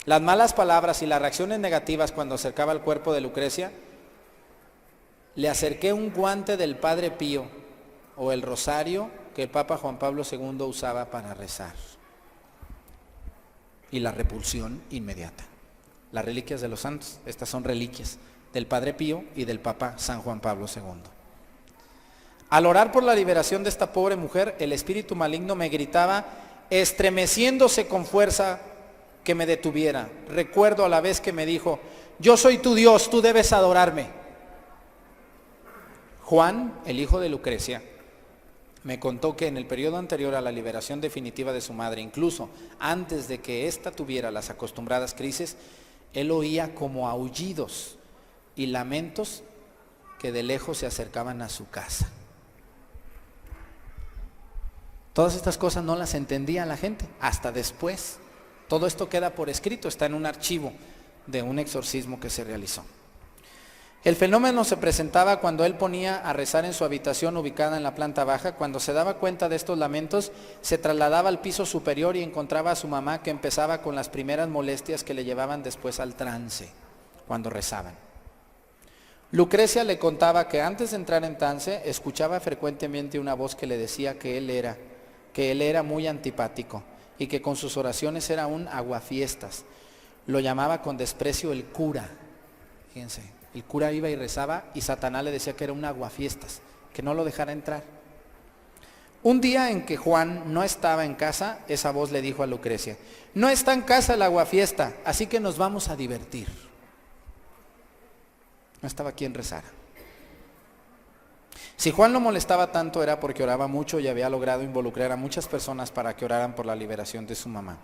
Las malas palabras y las reacciones negativas cuando acercaba el cuerpo de Lucrecia. Le acerqué un guante del Padre Pío o el rosario que el Papa Juan Pablo II usaba para rezar. Y la repulsión inmediata. Las reliquias de los santos, estas son reliquias del Padre Pío y del Papa San Juan Pablo II. Al orar por la liberación de esta pobre mujer, el espíritu maligno me gritaba, estremeciéndose con fuerza, que me detuviera. Recuerdo a la vez que me dijo, yo soy tu Dios, tú debes adorarme. Juan, el hijo de Lucrecia, me contó que en el periodo anterior a la liberación definitiva de su madre, incluso antes de que ésta tuviera las acostumbradas crisis, Él oía como aullidos y lamentos que de lejos se acercaban a su casa. Todas estas cosas no las entendía la gente hasta después. Todo esto queda por escrito, está en un archivo de un exorcismo que se realizó. El fenómeno se presentaba cuando él ponía a rezar en su habitación ubicada en la planta baja. Cuando se daba cuenta de estos lamentos, se trasladaba al piso superior y encontraba a su mamá, que empezaba con las primeras molestias que le llevaban después al trance, cuando rezaban. Lucrecia le contaba que antes de entrar en trance, escuchaba frecuentemente una voz que le decía que él era muy antipático y que con sus oraciones era un aguafiestas. Lo llamaba con desprecio el cura. Fíjense, el cura iba y rezaba y Satanás le decía que era un aguafiestas, que no lo dejara entrar. Un día en que Juan no estaba en casa, esa voz le dijo a Lucrecia: no está en casa el aguafiesta, así que nos vamos a divertir. No estaba quien rezara. Si Juan lo molestaba tanto era porque oraba mucho y había logrado involucrar a muchas personas para que oraran por la liberación de su mamá.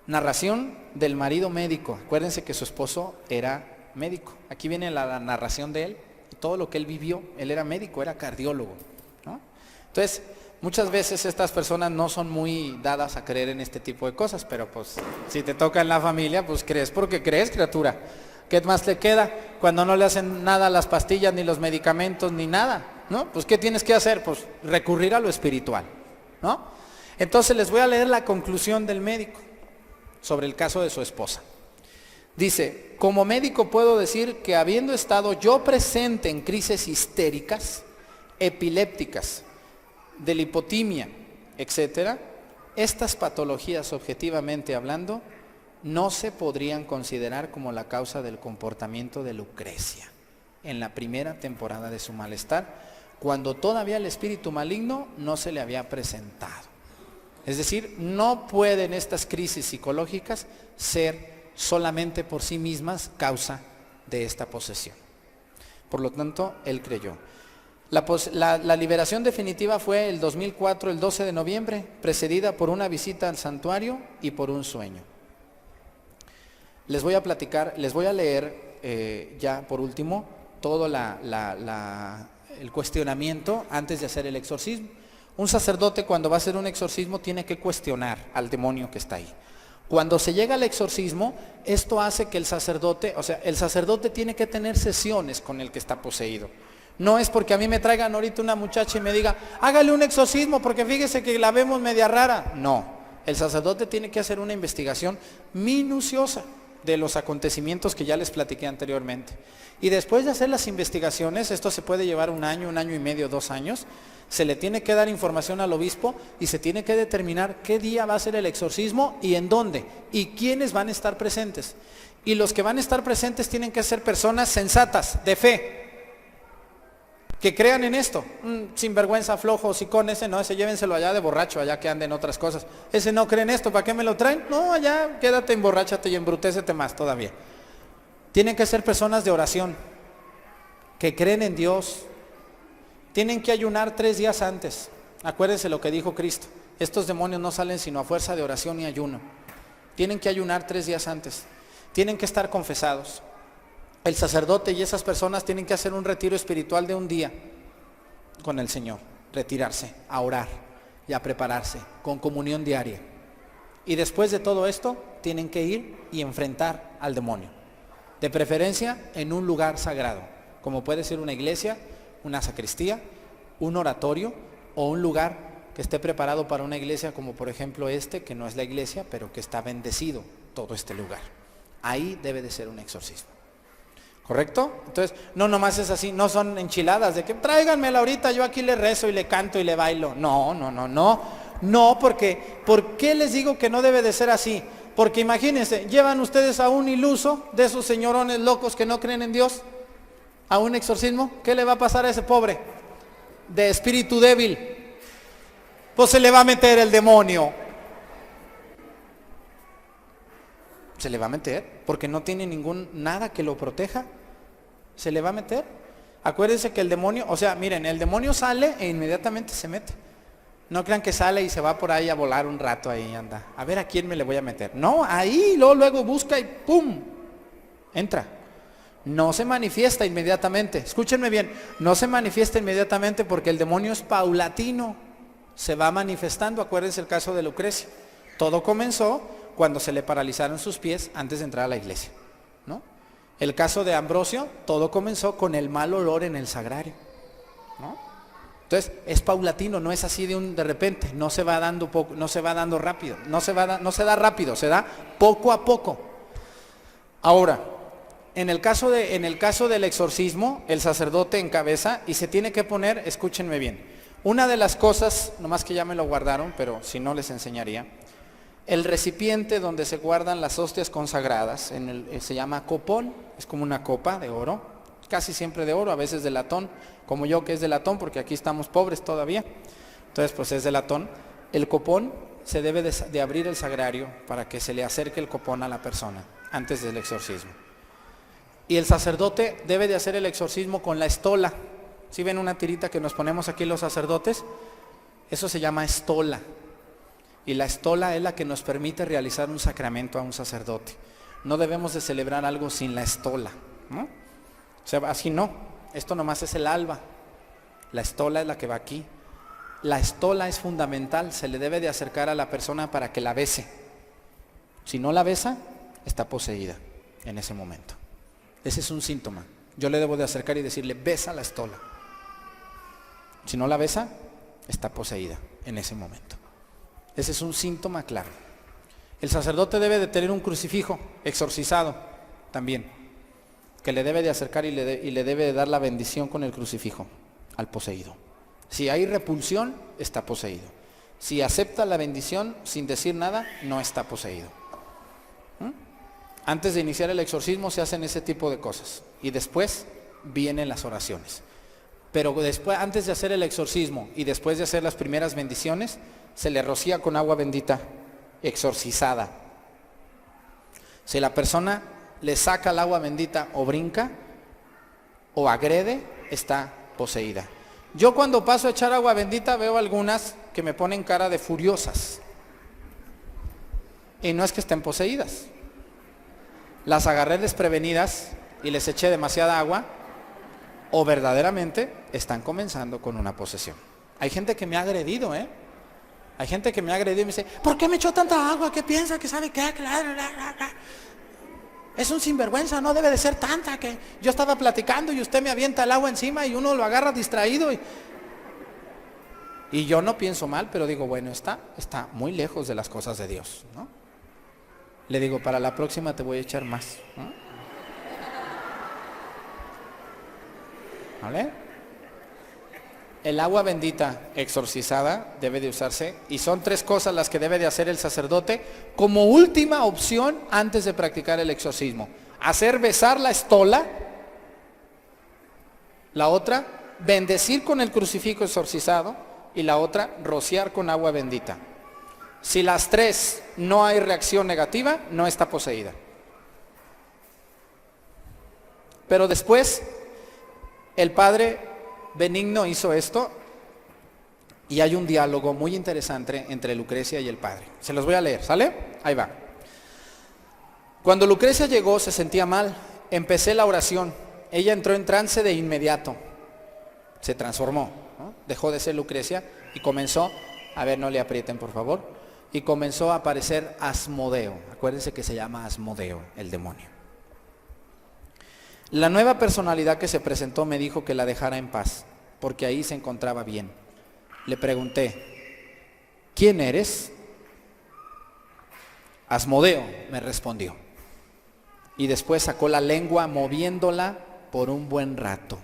Narración del marido médico. Acuérdense que su esposo era médico. Aquí viene la narración de él, todo lo que él vivió. Él era médico, era cardiólogo, ¿no? Entonces, muchas veces estas personas no son muy dadas a creer en este tipo de cosas, pero pues si te toca en la familia, pues crees porque crees, criatura. ¿Qué más le queda cuando no le hacen nada a las pastillas, ni los medicamentos, ni nada, ¿no? Pues ¿qué tienes que hacer? Pues recurrir a lo espiritual, ¿no? Entonces les voy a leer la conclusión del médico sobre el caso de su esposa. Dice: como médico puedo decir que habiendo estado yo presente en crisis histéricas, epilépticas, de lipotimia, etcétera, estas patologías, objetivamente hablando, no se podrían considerar como la causa del comportamiento de Lucrecia en la primera temporada de su malestar, cuando todavía el espíritu maligno no se le había presentado. Es decir, no pueden estas crisis psicológicas ser solamente por sí mismas causa de esta posesión. Por lo tanto, él creyó. La liberación definitiva fue el 2004, el 12 de noviembre, precedida por una visita al santuario y por un sueño. Les voy a platicar, les voy a leer ya por último todo el cuestionamiento antes de hacer el exorcismo. Un sacerdote, cuando va a hacer un exorcismo, tiene que cuestionar al demonio que está ahí. Cuando se llega al exorcismo, esto hace que el sacerdote tiene que tener sesiones con el que está poseído. No es porque a mí me traigan ahorita una muchacha y me diga: hágale un exorcismo porque fíjese que la vemos media rara. No, el sacerdote tiene que hacer una investigación minuciosa de los acontecimientos que ya les platiqué anteriormente. Y después de hacer las investigaciones, esto se puede llevar 1 año, 1 año y medio, 2 años, se le tiene que dar información al obispo y se tiene que determinar qué día va a ser el exorcismo y en dónde y quiénes van a estar presentes. Y los que van a estar presentes tienen que ser personas sensatas, de fe, que crean en esto. Sinvergüenza, flojo, hocicón, ese no, ese llévenselo allá de borracho, allá que ande en otras cosas. Ese no cree en esto, ¿para qué me lo traen? No, allá quédate, emborráchate y embrutécete más todavía. Tienen que ser personas de oración, que creen en Dios. Tienen que ayunar 3 días antes. Acuérdense lo que dijo Cristo: estos demonios no salen sino a fuerza de oración y ayuno. Tienen que ayunar 3 días antes. Tienen que estar confesados. El sacerdote y esas personas tienen que hacer un retiro espiritual de 1 día con el Señor, retirarse, a orar y a prepararse con comunión diaria. Y después de todo esto, tienen que ir y enfrentar al demonio. De preferencia en un lugar sagrado, como puede ser una iglesia, una sacristía, un oratorio o un lugar que esté preparado para una iglesia, como por ejemplo que no es la iglesia, pero que está bendecido todo este lugar. Ahí debe de ser un exorcismo. ¿Correcto? Entonces, no nomás es así, no son enchiladas de que tráiganmela ahorita, yo aquí le rezo y le canto y le bailo. No, porque ¿por qué les digo que no debe de ser así? Porque imagínense, llevan ustedes a un iluso de esos señorones locos que no creen en Dios a un exorcismo. ¿Qué le va a pasar a ese pobre de espíritu débil? Pues se le va a meter el demonio. Se le va a meter, porque no tiene nada que lo proteja. Se le va a meter. Acuérdense que el demonio, miren, el demonio sale e inmediatamente se mete. No crean que sale y se va por ahí a volar un rato ahí, anda. A ver a quién me le voy a meter. No, ahí luego busca y ¡pum! Entra. No se manifiesta inmediatamente. Escúchenme bien, no se manifiesta inmediatamente porque el demonio es paulatino. Se va manifestando. Acuérdense el caso de Lucrecia. Todo comenzó cuando se le paralizaron sus pies antes de entrar a la iglesia, ¿no? El caso de Ambrosio, todo comenzó con el mal olor en el sagrario, ¿no? Entonces, es paulatino, no es así de repente, no se va dando no se va dando rápido, no se da rápido, se da poco a poco. Ahora, en el caso del exorcismo, el sacerdote encabeza y se tiene que poner, escúchenme bien, una de las cosas, nomás que ya me lo guardaron, pero si no les enseñaría, el recipiente donde se guardan las hostias consagradas, se llama copón, es como una copa de oro, casi siempre de oro, a veces de latón, como yo que es de latón, porque aquí estamos pobres todavía, entonces pues es de latón. El copón se debe de abrir el sagrario para que se le acerque el copón a la persona antes del exorcismo. Y el sacerdote debe de hacer el exorcismo con la estola. ¿Sí ven una tirita que nos ponemos aquí los sacerdotes? Eso se llama estola. Y la estola es la que nos permite realizar un sacramento a un sacerdote. No debemos de celebrar algo sin la estola, ¿no? O sea, así no. Esto nomás es el alba. La estola es la que va aquí. La estola es fundamental. Se le debe de acercar a la persona para que la bese. Si no la besa, está poseída en ese momento. Ese es un síntoma. Yo le debo de acercar y decirle, besa la estola. Si no la besa, está poseída en ese momento. Ese es un síntoma claro. El sacerdote debe de tener un crucifijo exorcizado también, que le debe de acercar y le debe de dar la bendición con el crucifijo al poseído. Si hay repulsión, está poseído. Si acepta la bendición sin decir nada, no está poseído. Antes de iniciar el exorcismo se hacen ese tipo de cosas y después vienen las oraciones. Pero después, antes de hacer el exorcismo y después de hacer las primeras bendiciones, se le rocía con agua bendita exorcizada. Si la persona le saca el agua bendita o brinca o agrede, está poseída. Yo cuando paso a echar agua bendita veo algunas que me ponen cara de furiosas. Y no es que estén poseídas. Las agarré desprevenidas y les eché demasiada agua, o verdaderamente están comenzando con una posesión. Hay gente que me ha agredido, Hay gente que me ha agredido y me dice, ¿por qué me echó tanta agua? ¿Qué piensa? ¿Qué sabe qué? Es un sinvergüenza, no debe de ser tanta, que yo estaba platicando y usted me avienta el agua encima y uno lo agarra distraído. Y yo no pienso mal, pero digo, bueno, está muy lejos de las cosas de Dios, ¿no? Le digo, para la próxima te voy a echar más, ¿no? ¿Vale? El agua bendita exorcizada debe de usarse y son 3 cosas las que debe de hacer el sacerdote como última opción antes de practicar el exorcismo. Hacer besar la estola, la otra, bendecir con el crucifijo exorcizado y la otra, rociar con agua bendita. Si las 3 no hay reacción negativa, no está poseída. Pero después, el padre Benigno hizo esto y hay un diálogo muy interesante entre Lucrecia y el padre. Se los voy a leer, ¿sale? Ahí va. Cuando Lucrecia llegó se sentía mal. Empecé la oración. Ella entró en trance de inmediato. Se transformó, ¿no? Dejó de ser Lucrecia y comenzó, a ver, no le aprieten por favor, y comenzó a aparecer Asmodeo. Acuérdense que se llama Asmodeo, el demonio. La nueva personalidad que se presentó me dijo que la dejara en paz, porque ahí se encontraba bien. Le pregunté, ¿quién eres? Asmodeo, me respondió. Y después sacó la lengua moviéndola por un buen rato.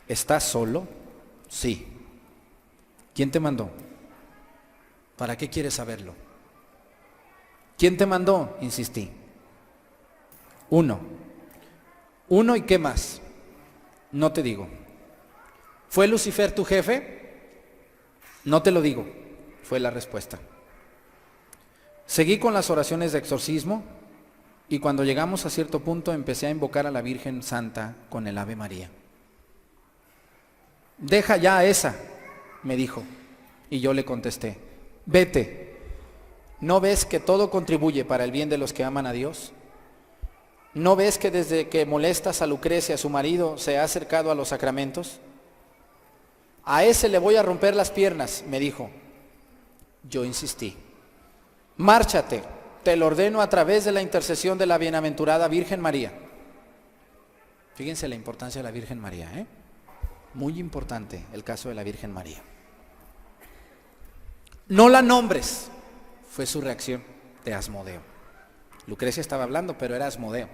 ¿Estás solo? Sí. ¿Quién te mandó? ¿Para qué quieres saberlo? ¿Quién te mandó? Insistí. Uno y qué más, no te digo. ¿Fue Lucifer tu jefe? No te lo digo, fue la respuesta. Seguí con las oraciones de exorcismo y cuando llegamos a cierto punto empecé a invocar a la Virgen Santa con el Ave María. Deja ya esa, me dijo. Y yo le contesté, vete, ¿no ves que todo contribuye para el bien de los que aman a Dios? ¿No ves que desde que molestas a Lucrecia, su marido, se ha acercado a los sacramentos? A ese le voy a romper las piernas, me dijo. Yo insistí. Márchate, te lo ordeno a través de la intercesión de la bienaventurada Virgen María. Fíjense la importancia de la Virgen María, ¿eh? Muy importante el caso de la Virgen María. No la nombres, fue su reacción de Asmodeo. Lucrecia estaba hablando, pero era Asmodeo.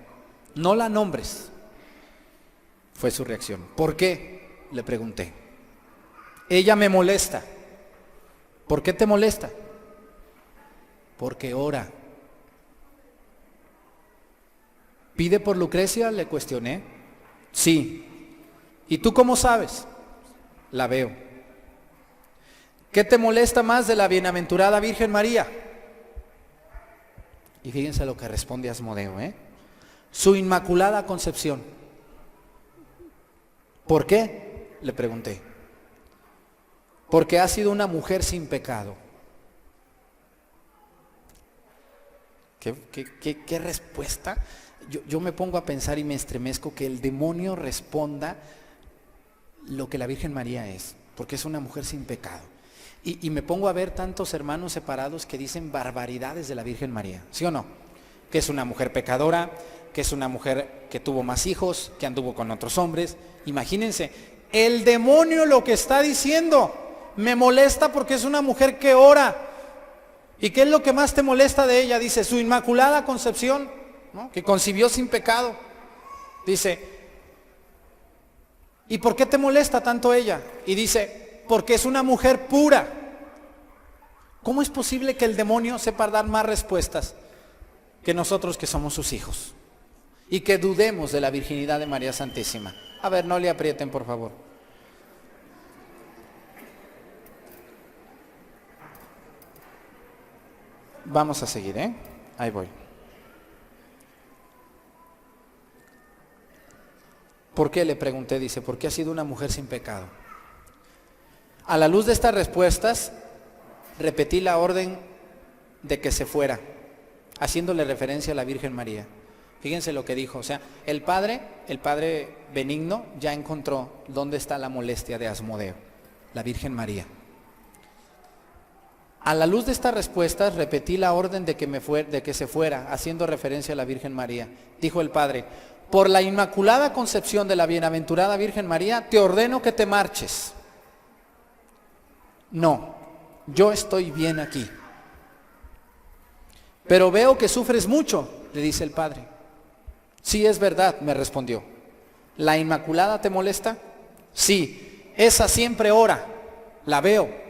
No la nombres, fue su reacción. ¿Por qué? Le pregunté. Ella me molesta. ¿Por qué te molesta? Porque ora. ¿Pide por Lucrecia?, le cuestioné. Sí. ¿Y tú cómo sabes? La veo. ¿Qué te molesta más de la bienaventurada Virgen María? Y fíjense lo que responde Asmodeo, su inmaculada concepción. ¿Por qué? Le pregunté. Porque ha sido una mujer sin pecado. ¿Qué respuesta? Yo me pongo a pensar y me estremezco que el demonio responda lo que la Virgen María es, porque es una mujer sin pecado. Y me pongo a ver tantos hermanos separados que dicen barbaridades de la Virgen María, ¿sí o no? Que es una mujer pecadora, que es una mujer que tuvo más hijos, que anduvo con otros hombres. Imagínense, el demonio lo que está diciendo, me molesta porque es una mujer que ora. ¿Y qué es lo que más te molesta de ella? Dice, su inmaculada concepción, ¿no? Que concibió sin pecado. Dice, ¿y por qué te molesta tanto ella? Y dice, porque es una mujer pura. ¿Cómo es posible que el demonio sepa dar más respuestas que nosotros que somos sus hijos? Y que dudemos de la virginidad de María Santísima. A ver, no le aprieten, por favor. Vamos a seguir, Ahí voy. ¿Por qué? Le pregunté, dice, porque ha sido una mujer sin pecado. A la luz de estas respuestas, repetí la orden de que se fuera, haciéndole referencia a la Virgen María. Fíjense lo que dijo, o sea, el padre benigno ya encontró dónde está la molestia de Asmodeo, la Virgen María. A la luz de estas respuestas, repetí la orden de que se fuera, haciendo referencia a la Virgen María. Dijo el padre, por la inmaculada concepción de la bienaventurada Virgen María, te ordeno que te marches. No, yo estoy bien aquí. Pero veo que sufres mucho, le dice el padre. Sí, es verdad, me respondió. ¿La Inmaculada te molesta? Sí, esa siempre ora, la veo.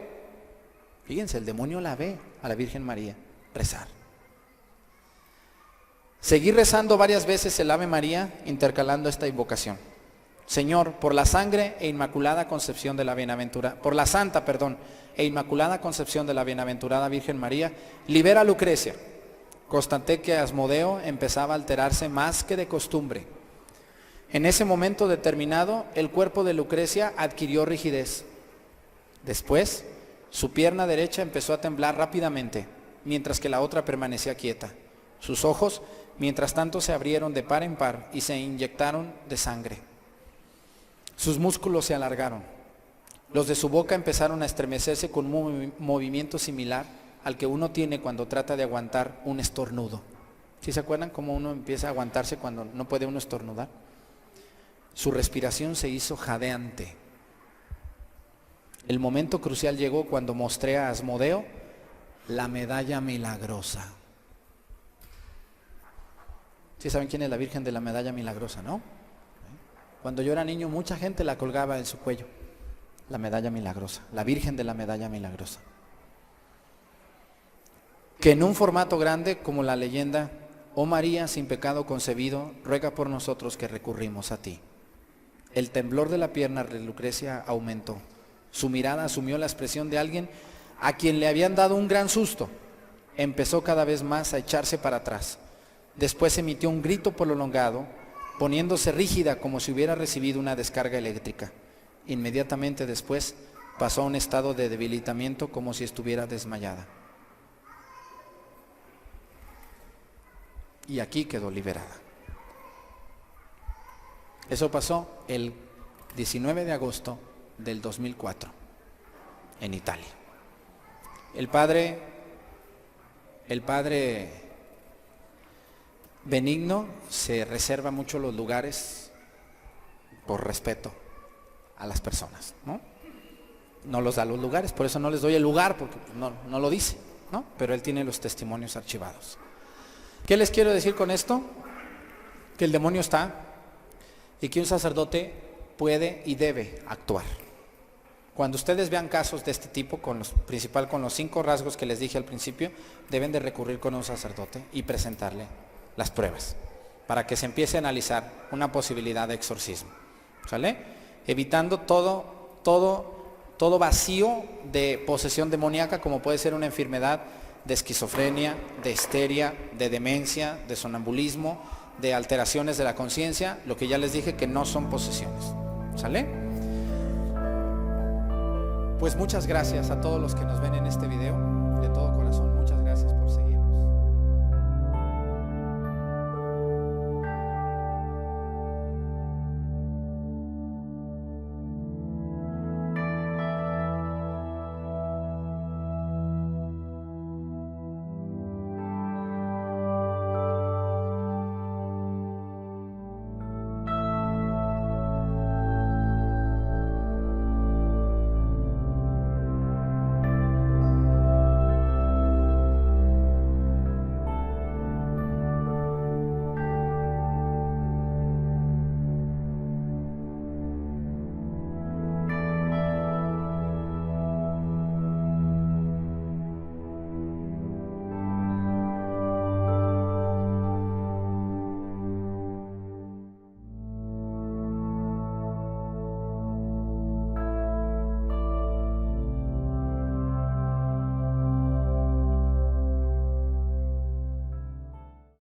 Fíjense, el demonio la ve a la Virgen María rezar. Seguí rezando varias veces el Ave María, intercalando esta invocación. Señor, por la sangre e inmaculada concepción de la bienaventurada, por la santa, e inmaculada concepción de la bienaventurada Virgen María, libera a Lucrecia. Constaté que Asmodeo empezaba a alterarse más que de costumbre. En ese momento determinado, el cuerpo de Lucrecia adquirió rigidez. Después, su pierna derecha empezó a temblar rápidamente, mientras que la otra permanecía quieta. Sus ojos, mientras tanto, se abrieron de par en par y se inyectaron de sangre. Sus músculos se alargaron. Los de su boca empezaron a estremecerse con un movimiento similar al que uno tiene cuando trata de aguantar un estornudo. ¿Sí se acuerdan cómo uno empieza a aguantarse cuando no puede uno estornudar? Su respiración se hizo jadeante. El momento crucial llegó cuando mostré a Asmodeo la medalla milagrosa. ¿Sí saben quién es la Virgen de la Medalla Milagrosa, no? Cuando yo era niño, mucha gente la colgaba en su cuello. La medalla milagrosa, la Virgen de la Medalla Milagrosa. Que en un formato grande, como la leyenda, oh María, sin pecado concebido, ruega por nosotros que recurrimos a ti. El temblor de la pierna de Lucrecia aumentó. Su mirada asumió la expresión de alguien a quien le habían dado un gran susto. Empezó cada vez más a echarse para atrás. Después emitió un grito prolongado, poniéndose rígida como si hubiera recibido una descarga eléctrica. Inmediatamente después pasó a un estado de debilitamiento como si estuviera desmayada. Y aquí quedó liberada. Eso pasó el 19 de agosto del 2004 en Italia. El padre Benigno se reserva mucho los lugares por respeto a las personas, ¿no? No los da los lugares, por eso no les doy el lugar, porque no lo dice, ¿no? Pero él tiene los testimonios archivados. ¿Qué les quiero decir con esto? Que el demonio está y que un sacerdote puede y debe actuar. Cuando ustedes vean casos de este tipo, con los 5 rasgos que les dije al principio, deben de recurrir con un sacerdote y presentarle las pruebas para que se empiece a analizar una posibilidad de exorcismo, ¿sale? Evitando todo vacío de posesión demoníaca, como puede ser una enfermedad de esquizofrenia, de histeria, de demencia, de sonambulismo, de alteraciones de la conciencia, lo que ya les dije que no son posesiones, ¿sale? Pues muchas gracias a todos los que nos ven en este video.